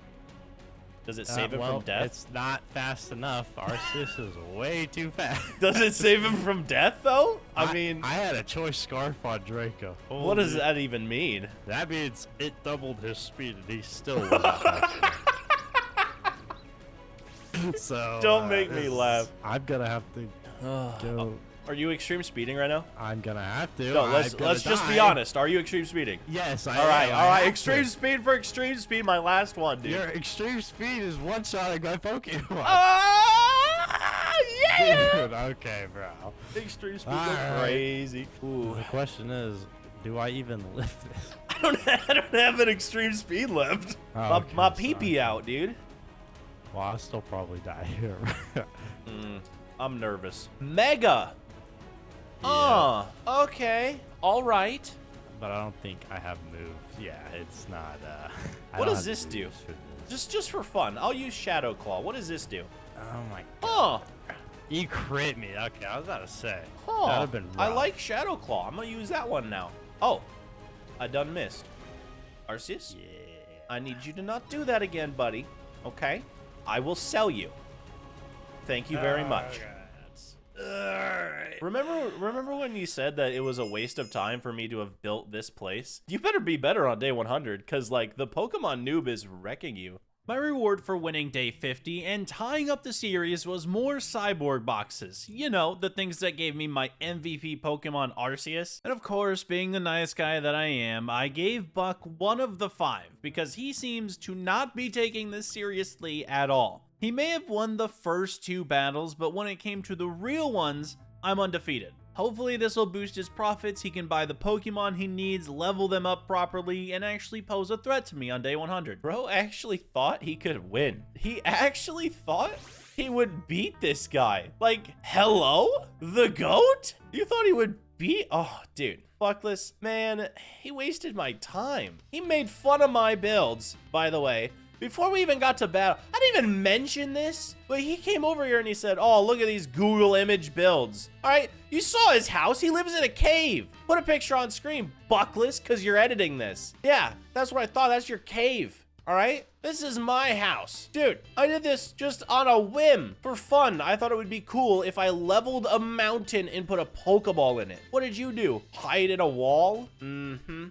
Does it save him well, from death? It's not fast enough. Arceus is way too fast. Does it save him from death, though? I mean... I had a choice scarf on Draco. What does that even mean? That means it doubled his speed and he still wasn't fast enough. So... Don't make me laugh. I'm gonna have to go... Are you extreme speeding right now? I'm gonna have to. No, let's just be honest. Are you extreme speeding? Yes, I am. All right. I Extreme speed for extreme speed. My last one, dude. Your extreme speed is one-shotting my Pokemon. Yeah! Dude, okay, bro. Extreme speed goes crazy. Ooh. The question is, do I even lift this? I don't have an extreme speed left. Oh, my okay, pee-pee sorry. out, dude. Well, I'll still probably die here. I'm nervous. Mega. Yeah. Okay. All right. But I don't think I have moves. Yeah, it's not. I What don't does have this do? moves for this. Just for fun. I'll use Shadow Claw. What does this do? Oh my. Oh. You crit me. Okay, I was about to say. Oh. That'd have been rough. I like Shadow Claw. I'm gonna use that one now. Oh. I done missed. Arceus? Yeah. I need you to not do that again, buddy. Okay? I will sell you. Thank you very much. Remember when you said that it was a waste of time for me to have built this place? You better be better on day 100, because, like, the Pokemon noob is wrecking you. My reward for winning day 50 and tying up the series was more Cyborg boxes. You know, the things that gave me my MVP Pokemon Arceus. And of course, being the nice guy that I am, I gave Buck one of the 5, because he seems to not be taking this seriously at all. He may have won the first 2 battles, but when it came to the real ones, I'm undefeated. Hopefully this will boost his profits, he can buy the Pokemon he needs, level them up properly, and actually pose a threat to me on day 100. Bro actually thought he could win. He actually thought he would beat this guy. Like, hello? The GOAT? You thought he would beat? Oh, dude. Buckless, man, he wasted my time. He made fun of my builds, by the way. Before we even got to battle, I didn't even mention this, but he came over here and he said, oh, look at these Google image builds. All right, you saw his house. He lives in a cave. Put a picture on screen, Buckless, because you're editing this. Yeah, that's what I thought. That's your cave. All right? This is my house. Dude, I did this just on a whim for fun. I thought it would be cool if I leveled a mountain and put a Pokeball in it. What did you do? Hide in a wall?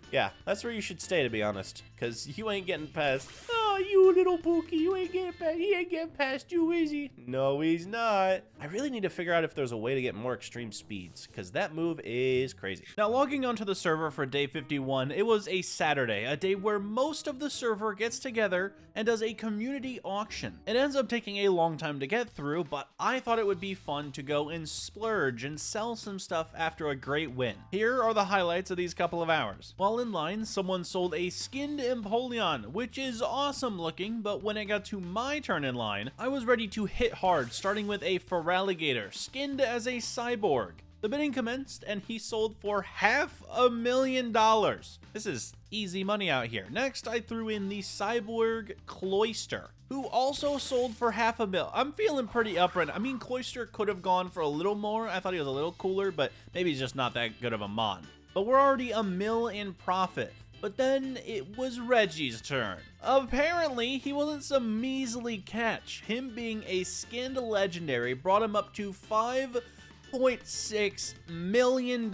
Yeah, that's where you should stay, to be honest, because you ain't getting past. Oh, you little Pookie, you ain't getting past. He ain't getting past you, is he? No, he's not. I really need to figure out if there's a way to get more extreme speeds, because that move is crazy. Now, logging onto the server for day 51, it was a Saturday, a day where most of the server gets together and does a community auction. It ends up taking a long time to get through, but I thought it would be fun to go and splurge and sell some stuff after a great win. Here are the highlights of these couple of hours. While in line, someone sold a skinned Empoleon, which is awesome looking, but when it got to my turn in line, I was ready to hit hard, starting with a Feraligatr, skinned as a cyborg. The bidding commenced, and he sold for $500,000. This is easy money out here. Next, I threw in the Cyborg Cloyster, who also sold for $500,000. I'm feeling pretty up right now. I mean, Cloyster could have gone for a little more. I thought he was a little cooler, but maybe he's just not that good of a mon. But we're already $1 million in profit. But then it was Reggie's turn. Apparently, he wasn't some measly catch. Him being a skinned legendary brought him up to $5.6 million.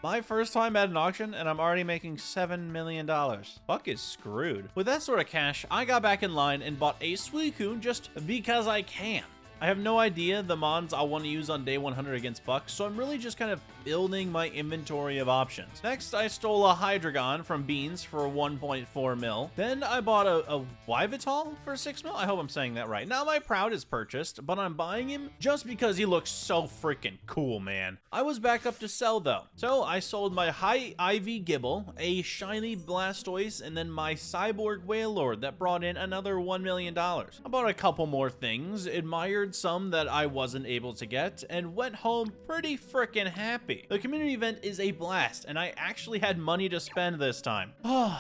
My first time at an auction, and I'm already making $7 million. Buck is screwed. With that sort of cash, I got back in line and bought a Suicune just because I can. I have no idea the mons I'll want to use on day 100 against Buck, so I'm really just kind of building my inventory of options. Next, I stole a Hydreigon from Beans for 1.4 mil. Then I bought a Yveltal for 6 mil. I hope I'm saying that right. Not my proudest purchase, but I'm buying him just because he looks so freaking cool, man. I was back up to sell though. So I sold my High Ivy Gibble, a shiny Blastoise, and then my Cyborg Wailord that brought in another $1 million. I bought a couple more things, admired some that I wasn't able to get, and went home pretty freaking happy. The community event is a blast, and I actually had money to spend this time. Well,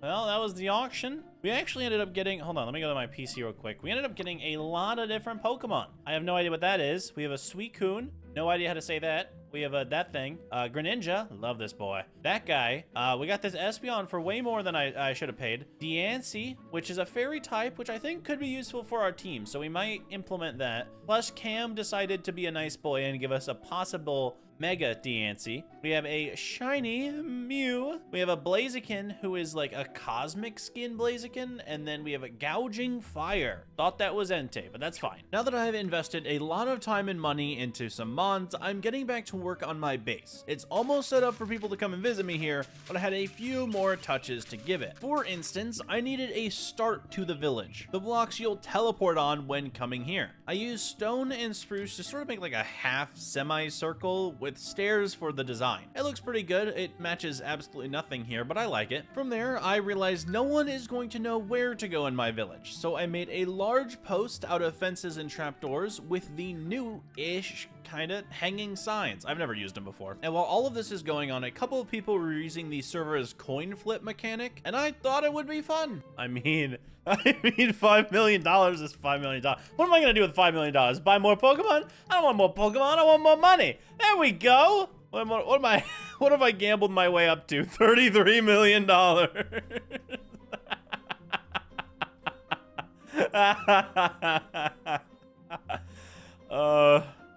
that was the auction. We actually ended up getting, hold on, let me go to my PC real quick. We ended up getting a lot of different Pokemon. I have no idea what that is. We have a Suicune. No idea how to say that. We have that thing. Greninja. Love this boy. That guy. We got this Espeon for way more than I should have paid. Diancie, which is a fairy type, which I think could be useful for our team. So we might implement that. Plus, Cam decided to be a nice boy and give us a possible Mega Diancie. We have a shiny Mew. We have a Blaziken, who is like a cosmic skin Blaziken. And then we have a Gouging Fire. Thought that was Entei, but that's fine. Now that I have invested a lot of time and money into some mods, I'm getting back to work on my base. It's almost set up for people to come and visit me here, but I had a few more touches to give it. For instance, I needed a start to the village. The blocks you'll teleport on when coming here. I used stone and spruce to sort of make like a half semicircle with stairs for the design. It looks pretty good. It matches absolutely nothing here, but I like it. From there, I realized no one is going to know where to go in my village, so I made a large post out of fences and trapdoors with the new-ish kind of hanging signs. I've never used them before. And while all of this is going on, a couple of people were using the server's coin flip mechanic, and I thought it would be fun. I mean, $5 million is $5 million. What am I gonna do with $5 million? Buy more Pokemon? I don't want more Pokemon. I want more money. There we go. What have I gambled my way up to? $33 million.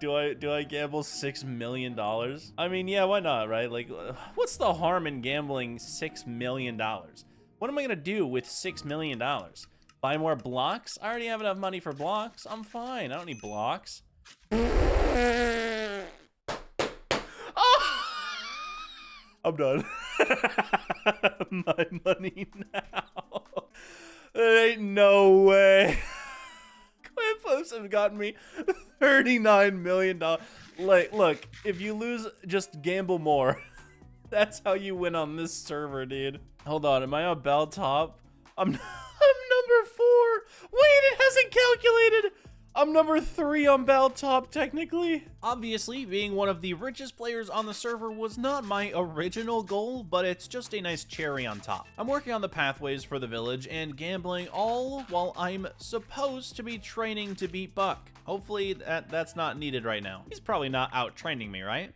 Do I gamble $6 million? I mean, yeah, why not, right? Like, what's the harm in gambling $6 million? What am I gonna do with $6 million? Buy more blocks? I already have enough money for blocks. I'm fine. I don't need blocks. Oh! I'm done. My money now. There ain't no way. Coin flips have gotten me $39 million. Like, look, if you lose, just gamble more. That's how you win on this server, dude. Hold on, am I on Bell Top? I'm number 4. Wait, it hasn't calculated. I'm number 3 on Bell Top, technically. Obviously, being one of the richest players on the server was not my original goal, but it's just a nice cherry on top. I'm working on the pathways for the village and gambling all while I'm supposed to be training to beat Buck. Hopefully that's not needed right now. He's probably not out training me, right?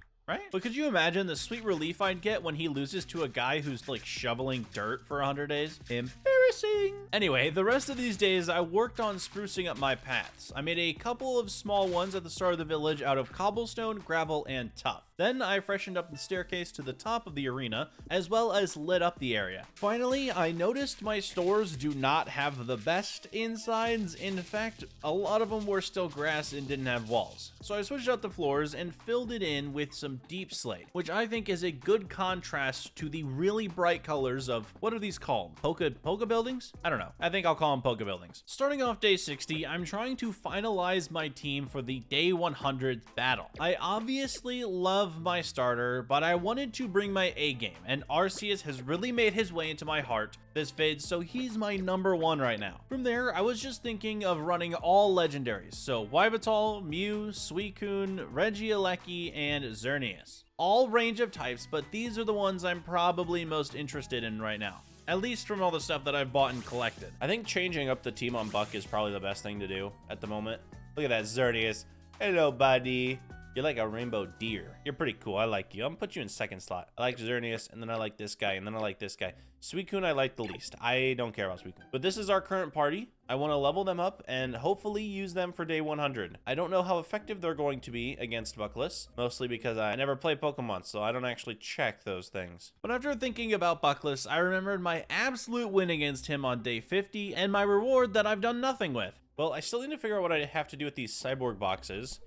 But could you imagine the sweet relief I'd get when he loses to a guy who's like shoveling dirt for 100 days? Embarrassing. Anyway, the rest of these days I worked on sprucing up my paths. I made a couple of small ones at the start of the village out of cobblestone, gravel, and tuff. Then I freshened up the staircase to the top of the arena, as well as lit up the area. Finally, I noticed my stores do not have the best insides. In fact, a lot of them were still grass and didn't have walls. So I switched out the floors and filled it in with some deep slate, which I think is a good contrast to the really bright colors of, what are these called? Polka buildings? I don't know. I think I'll call them polka buildings. Starting off day 60, I'm trying to finalize my team for the day 100 battle. I obviously love my starter, but I wanted to bring my A game, and Arceus has really made his way into my heart this vid, so he's my number 1 right now. From there, I was just thinking of running all legendaries, so Yveltal, Mew, Suicune, Regieleki, and Xerneas. All range of types, but these are the ones I'm probably most interested in right now. At least from all the stuff that I've bought and collected. I think changing up the team on Buck is probably the best thing to do at the moment. Look at that Xerneas. Hello, buddy. You're like a rainbow deer. You're pretty cool. I like you. I'm gonna put you in second slot. I like Xerneas, and then I like this guy, and then I like this guy. Suicune I like the least. I don't care about Suicune. But this is our current party. I want to level them up and hopefully use them for day 100. I don't know how effective they're going to be against Buckless, mostly because I never play Pokemon, so I don't actually check those things. But after thinking about Buckless, I remembered my absolute win against him on day 50 and my reward that I've done nothing with. Well, I still need to figure out what I have to do with these cyborg boxes.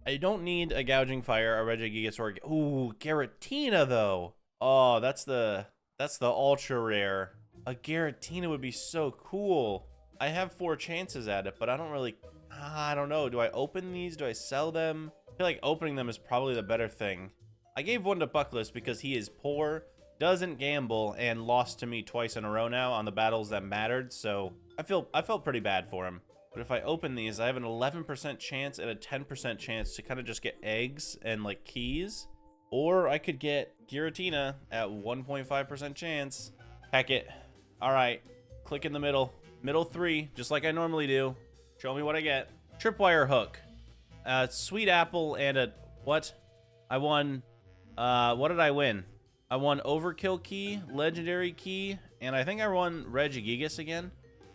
I don't need a Gouging Fire, a Regigigas, ooh, Giratina though. Oh, that's the ultra rare. A Giratina would be so cool. I have 4 chances at it, but I don't really, I don't know. Do I open these? Do I sell them? I feel like opening them is probably the better thing. I gave one to Buckless because he is poor, doesn't gamble, and lost to me twice in a row now on the battles that mattered, so I felt pretty bad for him. But if I open these, I have an 11% chance and a 10% chance to kind of just get eggs and like keys. Or I could get Giratina at 1.5% chance. Heck it. All right, click in the middle. Middle 3, just like I normally do. Show me what I get. Tripwire hook. Sweet apple and a... What? I won... what did I win? I won Overkill key, Legendary key, and I think I won Regigigas again.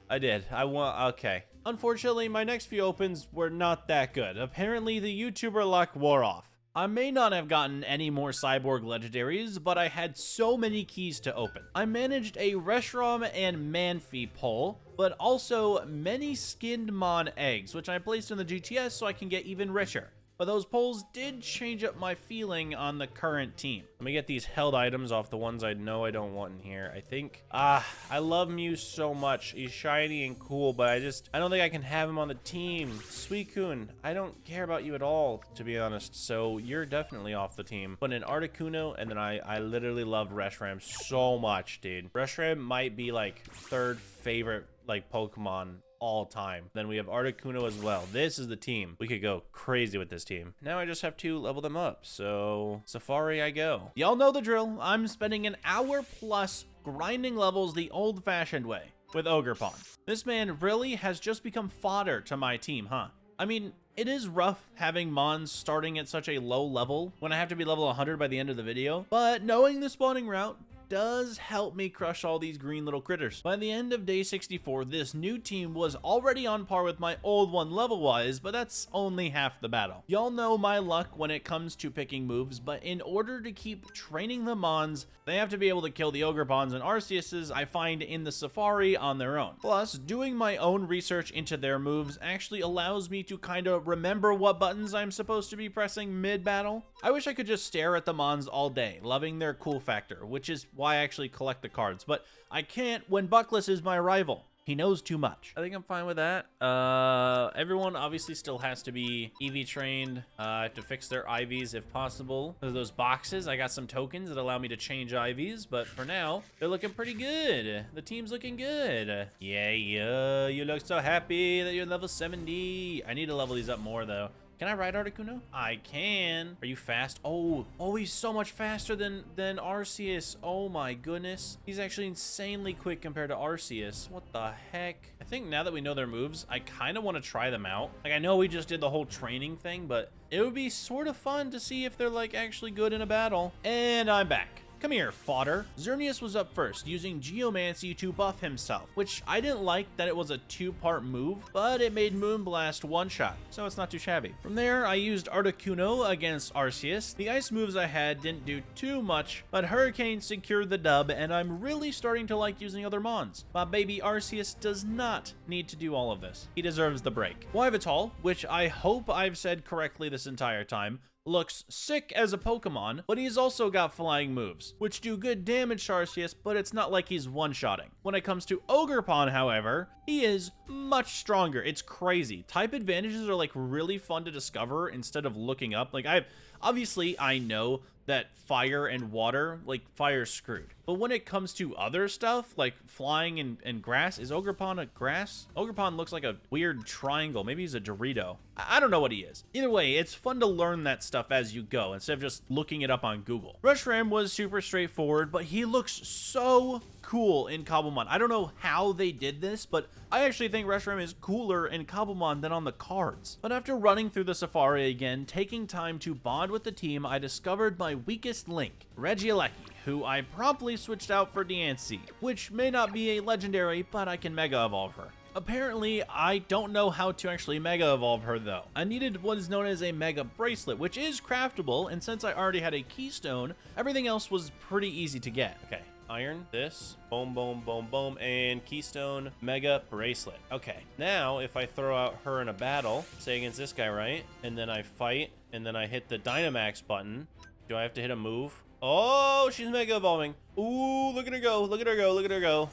I did. I won... Okay. Unfortunately, my next few opens were not that good. Apparently, the YouTuber luck wore off. I may not have gotten any more Cyborg Legendaries, but I had so many keys to open. I managed a Reshiram and Manphy pull, but also many skinned Mon eggs, which I placed in the GTS so I can get even richer. But those pulls did change up my feeling on the current team. Let me get these held items off the ones I know I don't want in here. I think, I love Mew so much. He's shiny and cool, but I don't think I can have him on the team. Suicune, I don't care about you at all, to be honest. So you're definitely off the team. But in Articuno, and then I literally love Reshiram so much, dude. Reshiram might be like 3rd favorite like Pokemon all time. Then we have Articuno as well. This is the team. We could go crazy with this team. Now I just have to level them up. So Safari I go. Y'all know the drill. I'm spending an hour plus grinding levels the old-fashioned way with Ogerpon. This man really has just become fodder to my team, huh? I mean, it is rough having Mons starting at such a low level when I have to be level 100 by the end of the video, but knowing the spawning route does help me crush all these green little critters. By the end of day 64, this new team was already on par with my old one level-wise, but that's only half the battle. Y'all know my luck when it comes to picking moves, but in order to keep training the Mons, they have to be able to kill the Ogerpons and Arceuses I find in the Safari on their own. Plus, doing my own research into their moves actually allows me to kind of remember what buttons I'm supposed to be pressing mid-battle. I wish I could just stare at the Mons all day, loving their cool factor, which is why I actually collect the cards, but I can't when Buckless is my rival. He knows too much. I think I'm fine with that. Everyone obviously still has to be EV trained. I have to fix their IVs if possible. Those boxes, I got some tokens that allow me to change IVs, but for now, they're looking pretty good. The team's looking good. Yeah, you look so happy that you're level 70. I need to level these up more though. Can I ride Articuno? I can. Are you fast? Oh, he's so much faster than Arceus. Oh my goodness. He's actually insanely quick compared to Arceus. What the heck? I think now that we know their moves, I kind of want to try them out. Like, I know we just did the whole training thing, but it would be sort of fun to see if they're like actually good in a battle. And I'm back. Come here, fodder. Xerneas was up first, using Geomancy to buff himself, which I didn't like that it was a 2-part move, but it made Moonblast one-shot, so it's not too shabby. From there, I used Articuno against Arceus. The ice moves I had didn't do too much, but Hurricane secured the dub, and I'm really starting to like using other Mons. My baby Arceus does not need to do all of this. He deserves the break. Yveltal, which I hope I've said correctly this entire time, looks sick as a Pokemon, but he's also got flying moves, which do good damage to Arceus, but it's not like he's one-shotting. When it comes to Ogerpon, however, he is much stronger. It's crazy. Type advantages are like really fun to discover instead of looking up. Like, obviously I know that fire and water, like fire's screwed. But when it comes to other stuff, like flying and grass, is Ogerpon a grass? Ogerpon looks like a weird triangle. Maybe he's a Dorito. I don't know what he is. Either way, it's fun to learn that stuff as you go, instead of just looking it up on Google. Reshiram was super straightforward, but he looks so cool in Cobblemon. I don't know how they did this, but I actually think Reshiram is cooler in Cobblemon than on the cards. But after running through the Safari again, taking time to bond with the team, I discovered my weakest link, Regieleki, who I promptly switched out for Diancie, which may not be a legendary, but I can Mega Evolve her. Apparently, I don't know how to actually Mega Evolve her though. I needed what is known as a Mega Bracelet, which is craftable, and since I already had a Keystone, everything else was pretty easy to get. Okay, iron, this, boom, boom, boom, boom, and Keystone Mega Bracelet. Okay, now if I throw out her in a battle, say against this guy, right? And then I fight, and then I hit the Dynamax button. Do I have to hit a move? Oh, she's Mega Evolving. Ooh, look at her go, look at her go, look at her go.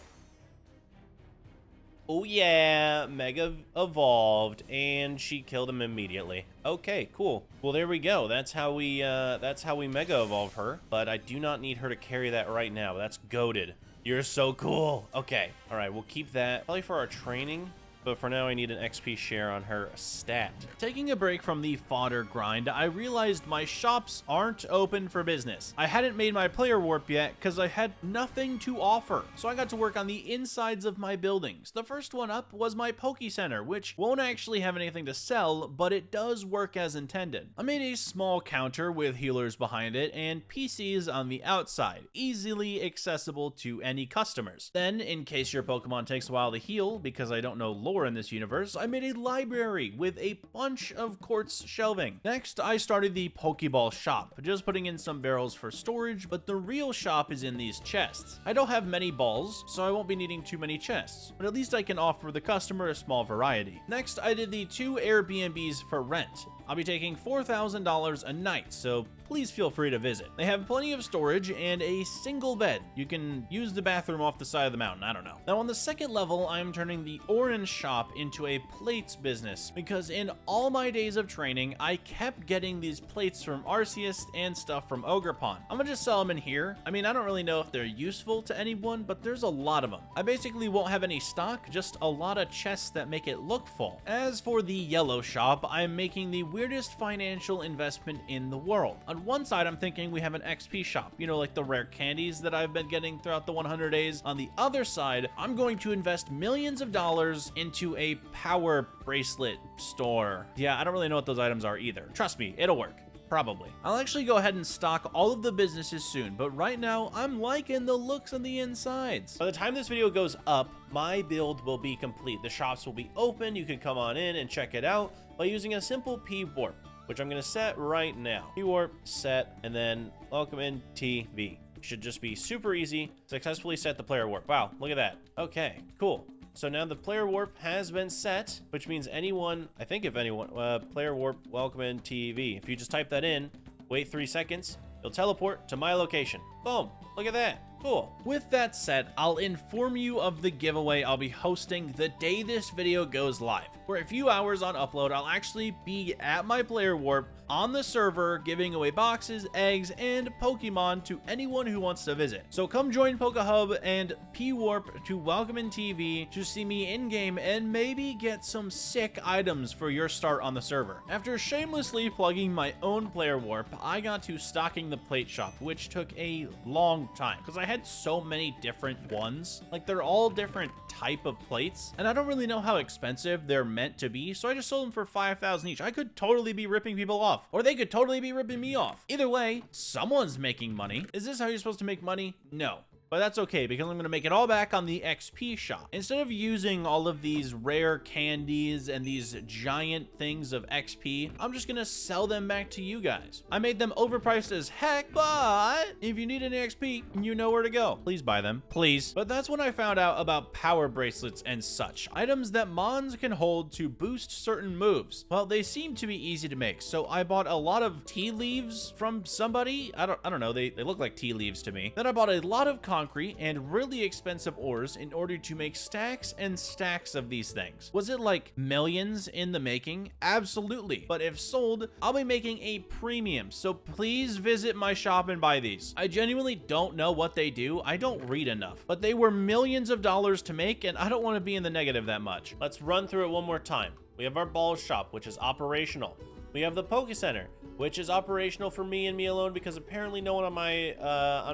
Oh yeah, Mega Evolved, and she killed him immediately. Okay, cool. Well, there we go. That's how we Mega Evolve her. But I do not need her to carry that right now. That's goated. You're so cool. Okay, all right, we'll keep that. Probably for our training. But for now, I need an XP share on her stat. Taking a break from the fodder grind, I realized my shops aren't open for business. I hadn't made my player warp yet because I had nothing to offer. So I got to work on the insides of my buildings. The first one up was my Poke Center, which won't actually have anything to sell, but it does work as intended. I made a small counter with healers behind it and PCs on the outside, easily accessible to any customers. Then, in case your Pokemon takes a while to heal, because I don't know lore in this universe, I made a library with a bunch of quartz shelving. Next, I started the Pokeball shop, just putting in some barrels for storage, but the real shop is in these chests. I don't have many balls, so I won't be needing too many chests, but at least I can offer the customer a small variety. Next, I did the 2 Airbnbs for rent. I'll be taking $4,000 a night, so please feel free to visit. They have plenty of storage and a single bed. You can use the bathroom off the side of the mountain, I don't know. Now on the second level, I'm turning the orange shop into a plates business because in all my days of training, I kept getting these plates from Arceus and stuff from Ogerpon. I'm gonna just sell them in here. I mean, I don't really know if they're useful to anyone, but there's a lot of them. I basically won't have any stock, just a lot of chests that make it look full. As for the yellow shop, I'm making the weirdest financial investment in the world. On one side, I'm thinking we have an XP shop, you know, like the rare candies that I've been getting throughout the 100 days. On the other side, I'm going to invest millions of dollars into a power bracelet store. Yeah, I don't really know what those items are either. Trust me, it'll work. Probably. I'll actually go ahead and stock all of the businesses soon, but right now, I'm liking the looks on the insides. By the time this video goes up, my build will be complete. The shops will be open. You can come on in and check it out by using a simple P-warp, which I'm going to set right now. P-warp, set, and then WelcominTV. Should just be super easy. Successfully set the player warp. Wow, look at that. Okay, cool. So now the player warp has been set, which means anyone, I think if anyone, player warp WelcominTV. If you just type that in, wait 3 seconds, it'll teleport to my location. Boom, look at that. Cool. With that said, I'll inform you of the giveaway I'll be hosting the day this video goes live. For a few hours on upload, I'll actually be at my player warp on the server giving away boxes, eggs, and Pokemon to anyone who wants to visit. So come join PokeHub and P-Warp to WelcominTV to see me in-game and maybe get some sick items for your start on the server. After shamelessly plugging my own player warp, I got to stocking the plate shop, which took a long time because I had so many different ones. Like, they're all different type of plates, and I don't really know how expensive they're meant to be, so I just sold them for 5,000 each. I could totally be ripping people off, or they could totally be ripping me off. Either way, someone's making money. Is this how you're supposed to make money? No. But that's okay, because I'm going to make it all back on the XP shop. Instead of using all of these rare candies and these giant things of XP, I'm just going to sell them back to you guys. I made them overpriced as heck, but if you need any XP, you know where to go. Please buy them, please. But that's when I found out about power bracelets and such, items that Mons can hold to boost certain moves. Well, they seem to be easy to make, so I bought a lot of tea leaves from somebody. I don't know, they look like tea leaves to me. Then I bought a lot of concrete and really expensive ores in order to make stacks and stacks of these things. Was it like millions in the making? Absolutely. But if sold, I'll be making a premium. So please visit my shop and buy these. I genuinely don't know what they do. I don't read enough, but they were millions of dollars to make, and I don't want to be in the negative that much. Let's run through it one more time. We have our ball shop, which is operational. We have the Poke Center, which is operational for me and me alone because apparently no one on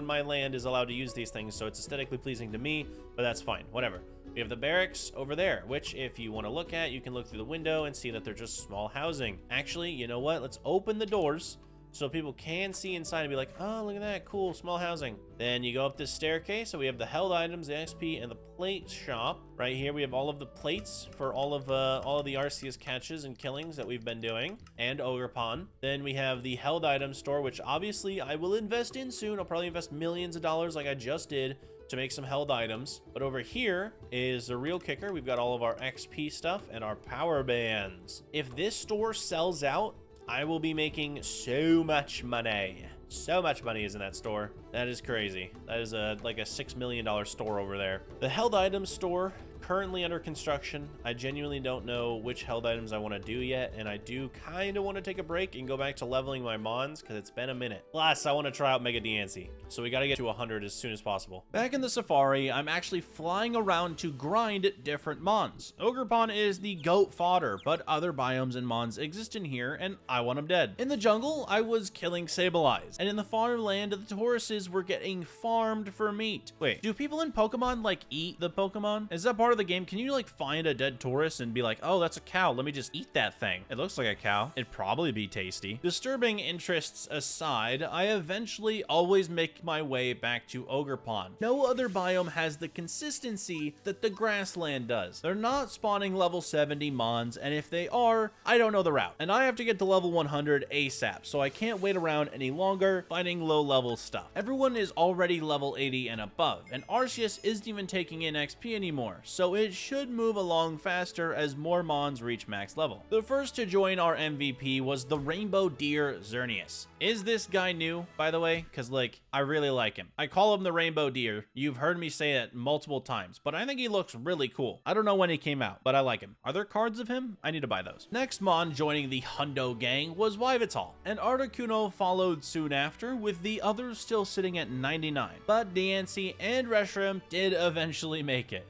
my land is allowed to use these things, so it's aesthetically pleasing to me, but that's fine, whatever. We have the barracks over there, which if you want to look at, you can look through the window and see that they're just small housing. Actually, you know what? Let's open the doors so people can see inside and be like, oh, look at that, cool, small housing. Then you go up this staircase, so we have the held items, the XP, and the plate shop. Right here, we have all of the plates for all of the Arceus catches and killings that we've been doing, and Ogerpon. Then we have the held item store, which obviously I will invest in soon. I'll probably invest millions of dollars like I just did to make some held items. But over here is the real kicker. We've got all of our XP stuff and our power bands. If this store sells out, I will be making so much money. So much money is in that store. That is crazy. That is like a $6 million store over there. The held items store currently under construction. I genuinely don't know which held items I want to do yet, and I do kind of want to take a break and go back to leveling my mons because it's been a minute. Plus, I want to try out Mega Diancie, so we got to get to 100 as soon as possible. Back in the Safari, I'm actually flying around to grind different mons. Ogerpon is the goat fodder, but other biomes and mons exist in here, and I want them dead. In the jungle, I was killing Sableyes, and in the farmland, the Tauruses were getting farmed for meat. Wait, do people in Pokemon like eat the Pokemon? Is that part of the game? Can you like find a dead Taurus and be like, oh, that's a cow, let me just eat that thing? It looks like a cow. It'd probably be tasty. Disturbing interests aside, I eventually always make my way back to Ogerpon. No other biome has the consistency that the grassland does. They're not spawning level 70 mons, and if they are, I don't know the route. And I have to get to level 100 ASAP, so I can't wait around any longer fighting low level stuff. Everyone is already level 80 and above, and Arceus isn't even taking in XP anymore, so it should move along faster as more mons reach max level. The first to join our MVP was the Rainbow Deer Xerneas. Is this guy new, by the way? Because, like, I really like him. I call him the Rainbow Deer. You've heard me say it multiple times, but I think he looks really cool. I don't know when he came out, but I like him. Are there cards of him? I need to buy those. Next mon joining the Hundo gang was Yveltal, and Articuno followed soon after, with the others still sitting at 99. But Diancie and Reshiram did eventually make it.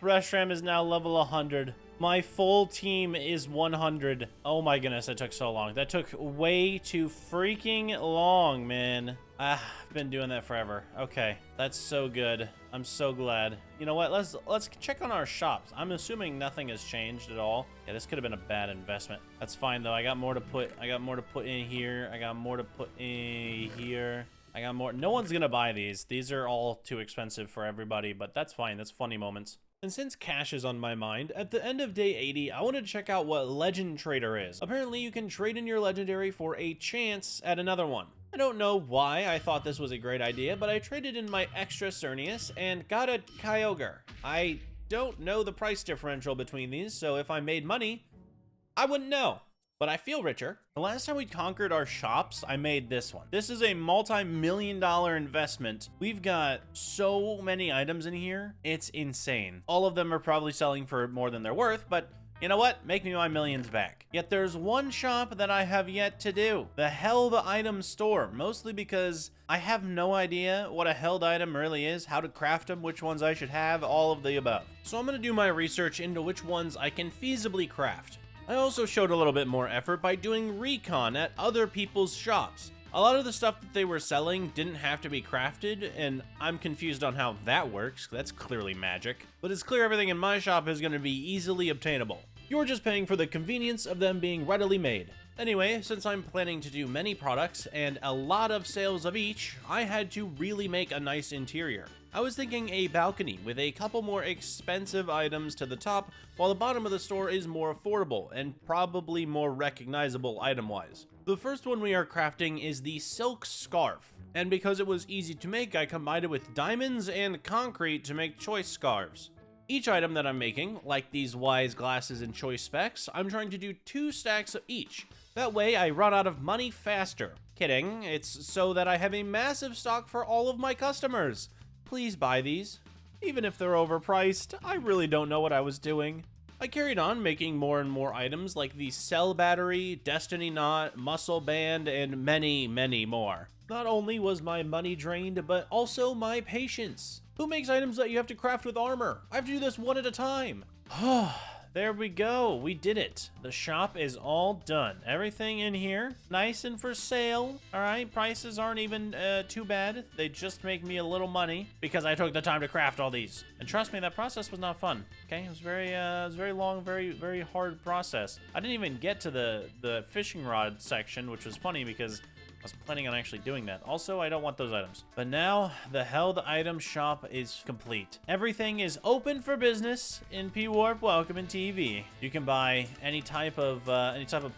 Reshiram is now level 100. My full team is 100. Oh my goodness, that took so long. That took way too freaking long, man. I've been doing that forever. Okay, that's so good. I'm so glad. You know what? Let's check on our shops. I'm assuming nothing has changed at all. Yeah, this could have been a bad investment. That's fine though. I got more to put in here. I got more to put in here. I got more. No one's gonna buy these. These are all too expensive for everybody, but that's fine. That's funny moments. And since cash is on my mind, at the end of day 80, I wanted to check out what Legend Trader is. Apparently, you can trade in your legendary for a chance at another one. I don't know why I thought this was a great idea, but I traded in my extra Xerneas and got a Kyogre. I don't know the price differential between these, so if I made money, I wouldn't know. But I feel richer. The last time we conquered our shops, I made this one. This is a multi-million-dollar investment. We've got so many items in here. It's insane. All of them are probably selling for more than they're worth, but you know what? Make me my millions back. Yet there's one shop that I have yet to do. The Held Item Store, mostly because I have no idea what a held item really is, how to craft them, which ones I should have, all of the above. So I'm gonna do my research into which ones I can feasibly craft. I also showed a little bit more effort by doing recon at other people's shops. A lot of the stuff that they were selling didn't have to be crafted, and I'm confused on how that works. That's clearly magic. But it's clear everything in my shop is going to be easily obtainable. You're just paying for the convenience of them being readily made. Anyway, since I'm planning to do many products and a lot of sales of each, I had to really make a nice interior. I was thinking a balcony with a couple more expensive items to the top, while the bottom of the store is more affordable and probably more recognizable item-wise. The first one we are crafting is the silk scarf, and because it was easy to make, I combined it with diamonds and concrete to make choice scarves. Each item that I'm making, like these wise glasses and choice specs, I'm trying to do 2 stacks of each. That way I run out of money faster. Kidding, it's so that I have a massive stock for all of my customers. Please buy these. Even if they're overpriced, I really don't know what I was doing. I carried on making more and more items like the cell battery, destiny knot, muscle band, and many, many more. Not only was my money drained, but also my patience. Who makes items that you have to craft with armor? I have to do this one at a time. There we go. We did it. The shop is all done. Everything in here, nice and for sale. All right, prices aren't even too bad. They just make me a little money because I took the time to craft all these. And trust me, that process was not fun. Okay, it was very long, very hard process. I didn't even get to the fishing rod section, which was funny because I was planning on actually doing that. Also, I don't want those items. But now, the Held Item Shop is complete. Everything is open for business in P-Warp WelcominTV. You can buy any type of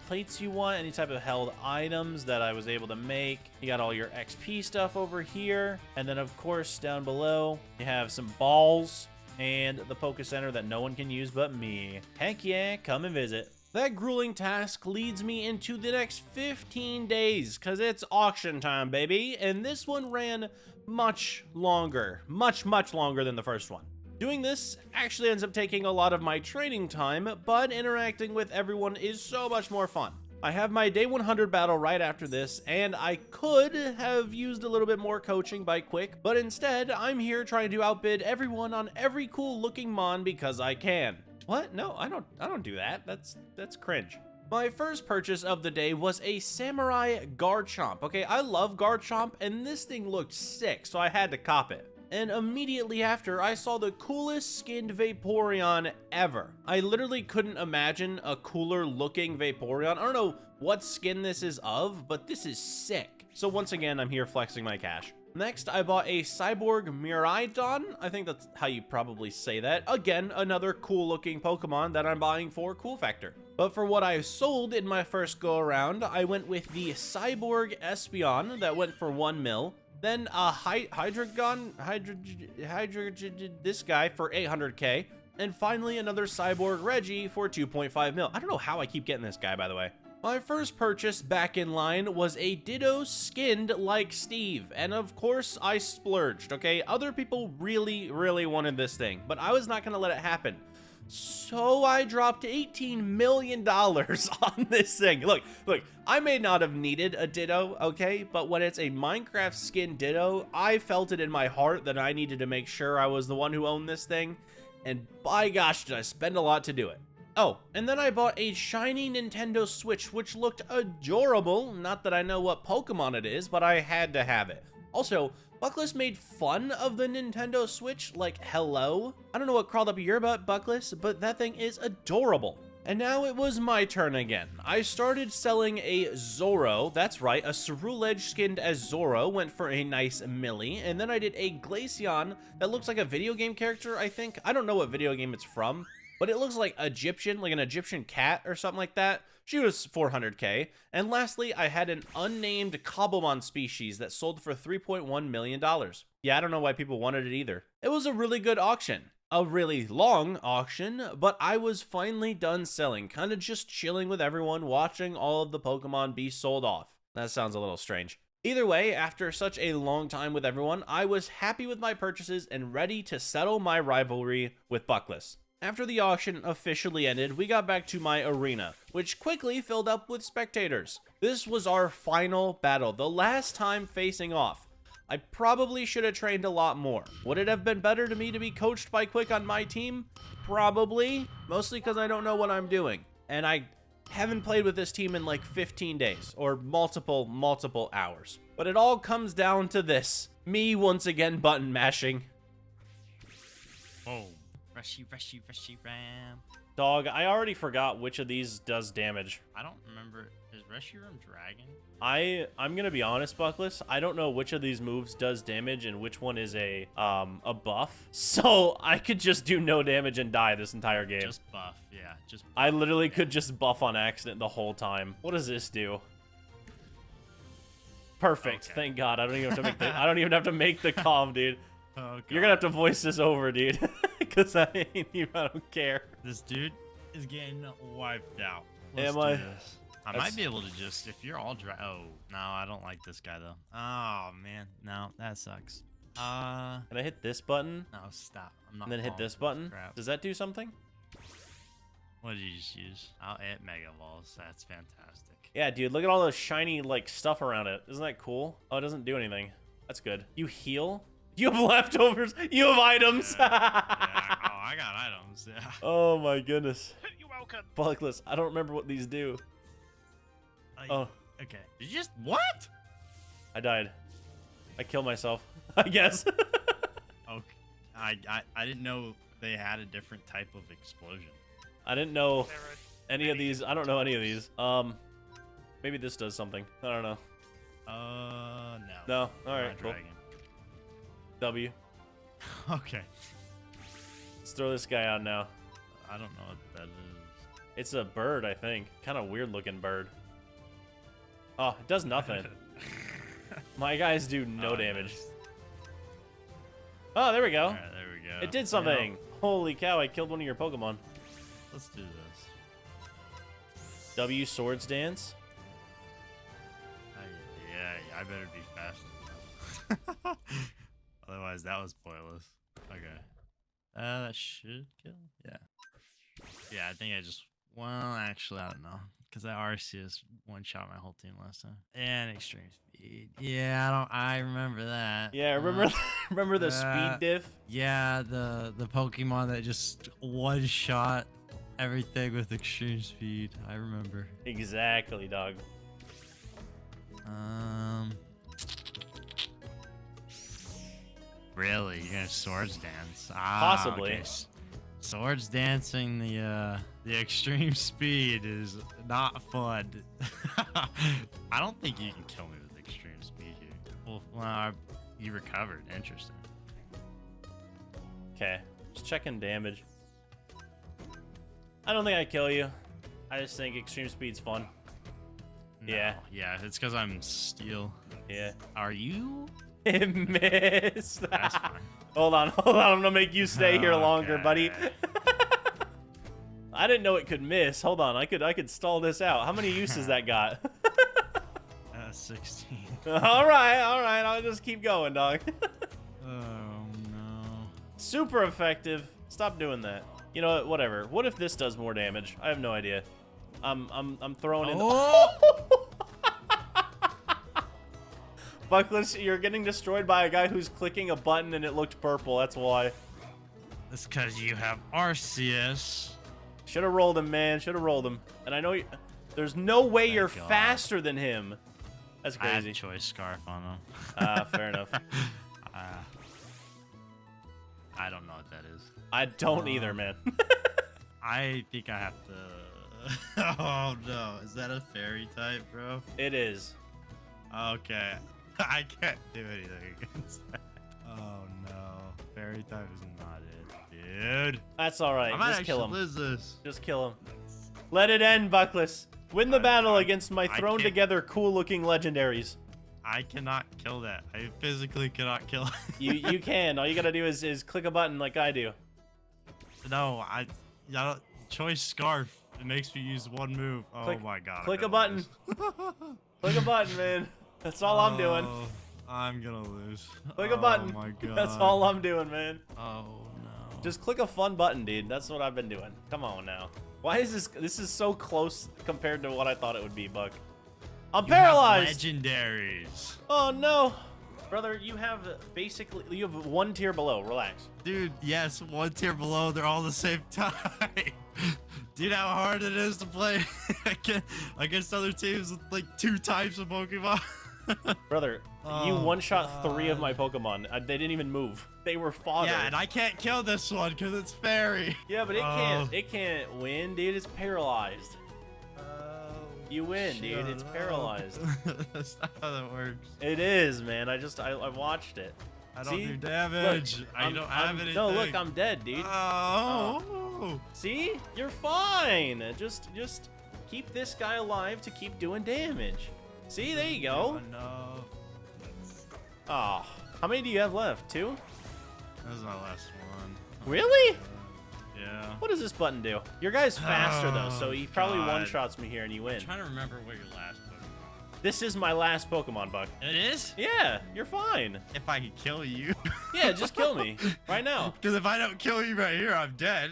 plates you want, any type of held items that I was able to make. You got all your XP stuff over here. And then, of course, down below, you have some balls and the Poké Center that no one can use but me. Heck yeah, come and visit. That grueling task leads me into the next 15 days, because it's auction time, baby, and this one ran much longer, much longer than the first one. Doing this actually ends up taking a lot of my training time, but interacting with everyone is so much more fun. I have my day 100 battle right after this, and I could have used a little bit more coaching by Quick, but instead, I'm here trying to outbid everyone on every cool looking mon because I can. What? No, I don't do that. That's cringe. My first purchase of the day was a Samurai Garchomp. Okay, I love Garchomp, and this thing looked sick, so I had to cop it. And immediately after, I saw the coolest skinned Vaporeon ever. I literally couldn't imagine a cooler looking Vaporeon. I don't know what skin this is of, but this is sick. So once again, I'm here flexing my cash. Next, I bought a Cyborg Miraidon. I think that's how you probably say that. Again, another cool looking Pokemon that I'm buying for cool factor. But for what I sold in my first go around, I went with the Cyborg Espeon that went for 1 mil. Then a this guy for 800k, and finally another Cyborg Reggie for 2.5 mil. I don't know how I keep getting this guy, by the way. My first purchase back in line was a Ditto skinned like Steve, and of course I splurged, okay? Other people really wanted this thing, but I was not gonna let it happen. So I dropped $18 million on this thing. Look, I may not have needed a Ditto, okay? But when it's a Minecraft skin Ditto, I felt it in my heart that I needed to make sure I was the one who owned this thing. And by gosh, did I spend a lot to do it. Oh, and then I bought a shiny Nintendo Switch, which looked adorable. Not that I know what Pokemon it is, but I had to have it. Also, Buckless made fun of the Nintendo Switch, like, hello? I don't know what crawled up your butt, Buckless, but that thing is adorable. And now it was my turn again. I started selling a Zoro, that's right, a Ceruledge skinned as Zoro, went for a nice milli, and then I did a Glaceon that looks like a video game character, I think. I don't know what video game it's from, but it looks like Egyptian, like an Egyptian cat or something like that. She was 400k. And lastly, I had an unnamed Cobblemon species that sold for $3.1 million. Yeah, I don't know why people wanted it either. It was a really good auction. A really long auction, but I was finally done selling, kind of just chilling with everyone, watching all of the Pokemon be sold off. That sounds a little strange. Either way, after such a long time with everyone, I was happy with my purchases and ready to settle my rivalry with Buckless. After the auction officially ended, we got back to my arena, which quickly filled up with spectators. This was our final battle, the last time facing off. I probably should have trained a lot more. Would it have been better to me to be coached by Quick on my team? Probably, mostly because I don't know what I'm doing. And I haven't played with this team in like 15 days, or multiple hours. But it all comes down to this. Me once again button mashing. Oh. Rushy, ram. Dog, I already forgot which of these does damage. I don't remember. Is Reshiram Dragon? I'm gonna be honest, Buckless. I don't know which of these moves does damage and which one is a buff. So I could just do no damage and die this entire game. Just buff, yeah. Just buff. I literally could just buff on accident the whole time. What does this do? Perfect. Okay. Thank God. I don't even have to make the I don't even have to make the comm, dude. Oh, you're gonna have to voice this over, dude. Because I don't care. This dude is getting wiped out. Am I? I might be able to just, if you're all dry. Oh, no, I don't like this guy, though. Oh, man. No, that sucks. Can I hit this button? No, stop. I'm not. And then hit this button? Does that do something? What did you just use? Oh, it Mega Balls. That's fantastic. Yeah, dude, look at all the shiny, like, stuff around it. Isn't that cool? Oh, it doesn't do anything. That's good. You heal? You have leftovers. You have items. Yeah. Oh, I got items. Yeah. Oh my goodness. You're welcome. Buckless. I don't remember what these do. Oh. Okay. Did you just what? I died. I killed myself. I guess. Okay. I didn't know they had a different type of explosion. I didn't know any of these. I don't know any of these. Maybe this does something. I don't know. No. No. All right. Cool. Dragon. W. Okay. Let's throw this guy out now. I don't know what that is. It's a bird, I think. Kind of weird looking bird. Oh, it does nothing. My guys do no damage. Oh, there we go. All right, there we go. It did something. Holy cow, I killed one of your Pokemon. Let's do this. W Swords Dance. Yeah, I better be fast. Otherwise, that was pointless. Okay. That should kill. Yeah. Yeah, I think I just. Well, actually, I don't know. Because that Arceus one-shot my whole team last time. And extreme speed. Yeah, I remember that. Yeah, remember the speed diff? Yeah, the Pokemon that just one-shot everything with extreme speed. I remember. Exactly, dog. Really? You're gonna Swords Dance? Possibly. Okay. Swords dancing the extreme speed is not fun. I don't think you can kill me with extreme speed here. Well, you recovered. Interesting. Okay, just checking damage. I don't think I kill you. I just think extreme speed's fun. No, Yeah. Yeah, it's because I'm steel. Yeah. Are you? It missed. That's fine. Hold on. I'm gonna make you stay here longer, buddy. Okay. I didn't know it could miss. Hold on, I could stall this out. How many uses that got? 16. all right. I'll just keep going, dog. Oh no. Super effective. Stop doing that. You know what? Whatever. What if this does more damage? I have no idea. I'm throwing in. Buckless, you're getting destroyed by a guy who's clicking a button and it looked purple. That's why. It's because you have Arceus. Should have rolled him, man. Should have rolled him. And I know there's no way you're God. faster than him. That's I crazy. have choice scarf on him. Fair enough. I don't know what that is. I don't either, man. I think I have to. Oh no, is that a fairy type, bro? It is. Okay, I can't do anything against that. Oh no, fairy type is not it, dude. That's all right. I might Just kill actually him. lose this. Just kill him. Let it end, Buckless. Win the battle against my I thrown can't- together cool-looking legendaries. I cannot kill that. I physically cannot kill it. You can. All you gotta do is click a button like I do. No, I don't, choice scarf. It makes me use one move. Oh Click- my god. I'm click a gonna button. lose. Click a button, man. That's all I'm doing. Oh, I'm gonna lose. Click a button. Oh my god. That's all I'm doing, man. Oh no. Just click a fun button, dude. That's what I've been doing. Come on now. Why is this? This is so close compared to what I thought it would be, Buck. I'm You have paralyzed. legendaries. Oh no, brother. You have one tier below. Relax. Dude, yes, one tier below. They're all the same time. Dude, how hard it is to play against other teams with like 2 types of Pokemon. Brother, you Oh, one-shot 3 of my Pokemon. They didn't even move. They were fodder. Yeah, and I can't kill this one because it's fairy. Yeah, but it Oh. can't. It can't win, dude. It's paralyzed. You win, dude. It's paralyzed. That's not how that works. It is, man. I watched it. I don't See? do damage. Look, I don't have anything. No, look, I'm dead, dude. Oh. See? You're fine. Just keep this guy alive to keep doing damage. See? There you go. Oh, no. Oh, how many do you have left? 2? That was my last one. Really? Yeah. What does this button do? Your guy's faster though, so Oh, he probably God. one-shots me here and you win. I'm trying to remember what your last Pokemon. This is my last Pokemon, Buck. It is? Yeah, you're fine. If I could kill you. Yeah, just kill me right now. Because if I don't kill you right here, I'm dead.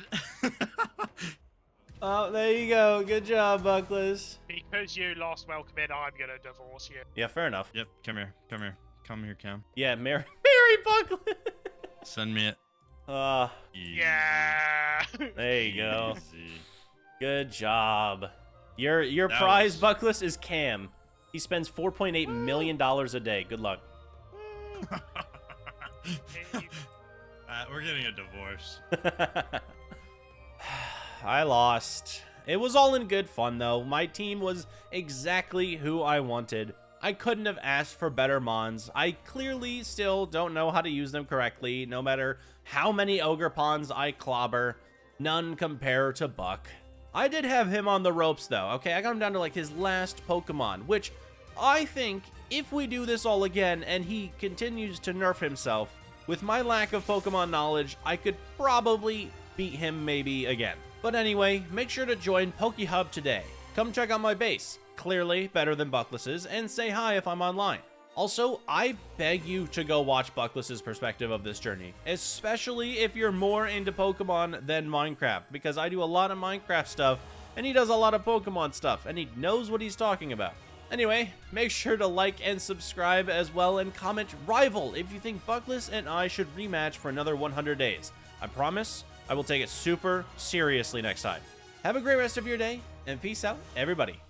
Oh, there you go. Good job, Buckless. Because you lost Welcomin, I'm gonna divorce you. Yeah, fair enough. Yep, come here. Come here. Come here, Cam. Yeah, Mary Buckless. Send me it. Yeah. There you go. Easy. Good job. Your That prize, was- Buckless, is Cam. He spends $4.8 million a day. Good luck. We're getting a divorce. I lost. It was all in good fun, though. My team was exactly who I wanted. I couldn't have asked for better mons. I clearly still don't know how to use them correctly, no matter how many ogre pawns I clobber. None compare to Buck. I did have him on the ropes, though. Okay, I got him down to like his last Pokemon, which I think if we do this all again and he continues to nerf himself, with my lack of Pokemon knowledge, I could probably beat him maybe again. But anyway, make sure to join PokeHub today. Come check out my base, clearly better than Buckless's, and say hi if I'm online. Also, I beg you to go watch Buckless's perspective of this journey, especially if you're more into Pokemon than Minecraft, because I do a lot of Minecraft stuff, and he does a lot of Pokemon stuff, and he knows what he's talking about. Anyway, make sure to like and subscribe as well, and comment rival if you think Buckless and I should rematch for another 100 days. I promise I will take it super seriously next time. Have a great rest of your day, and peace out, everybody.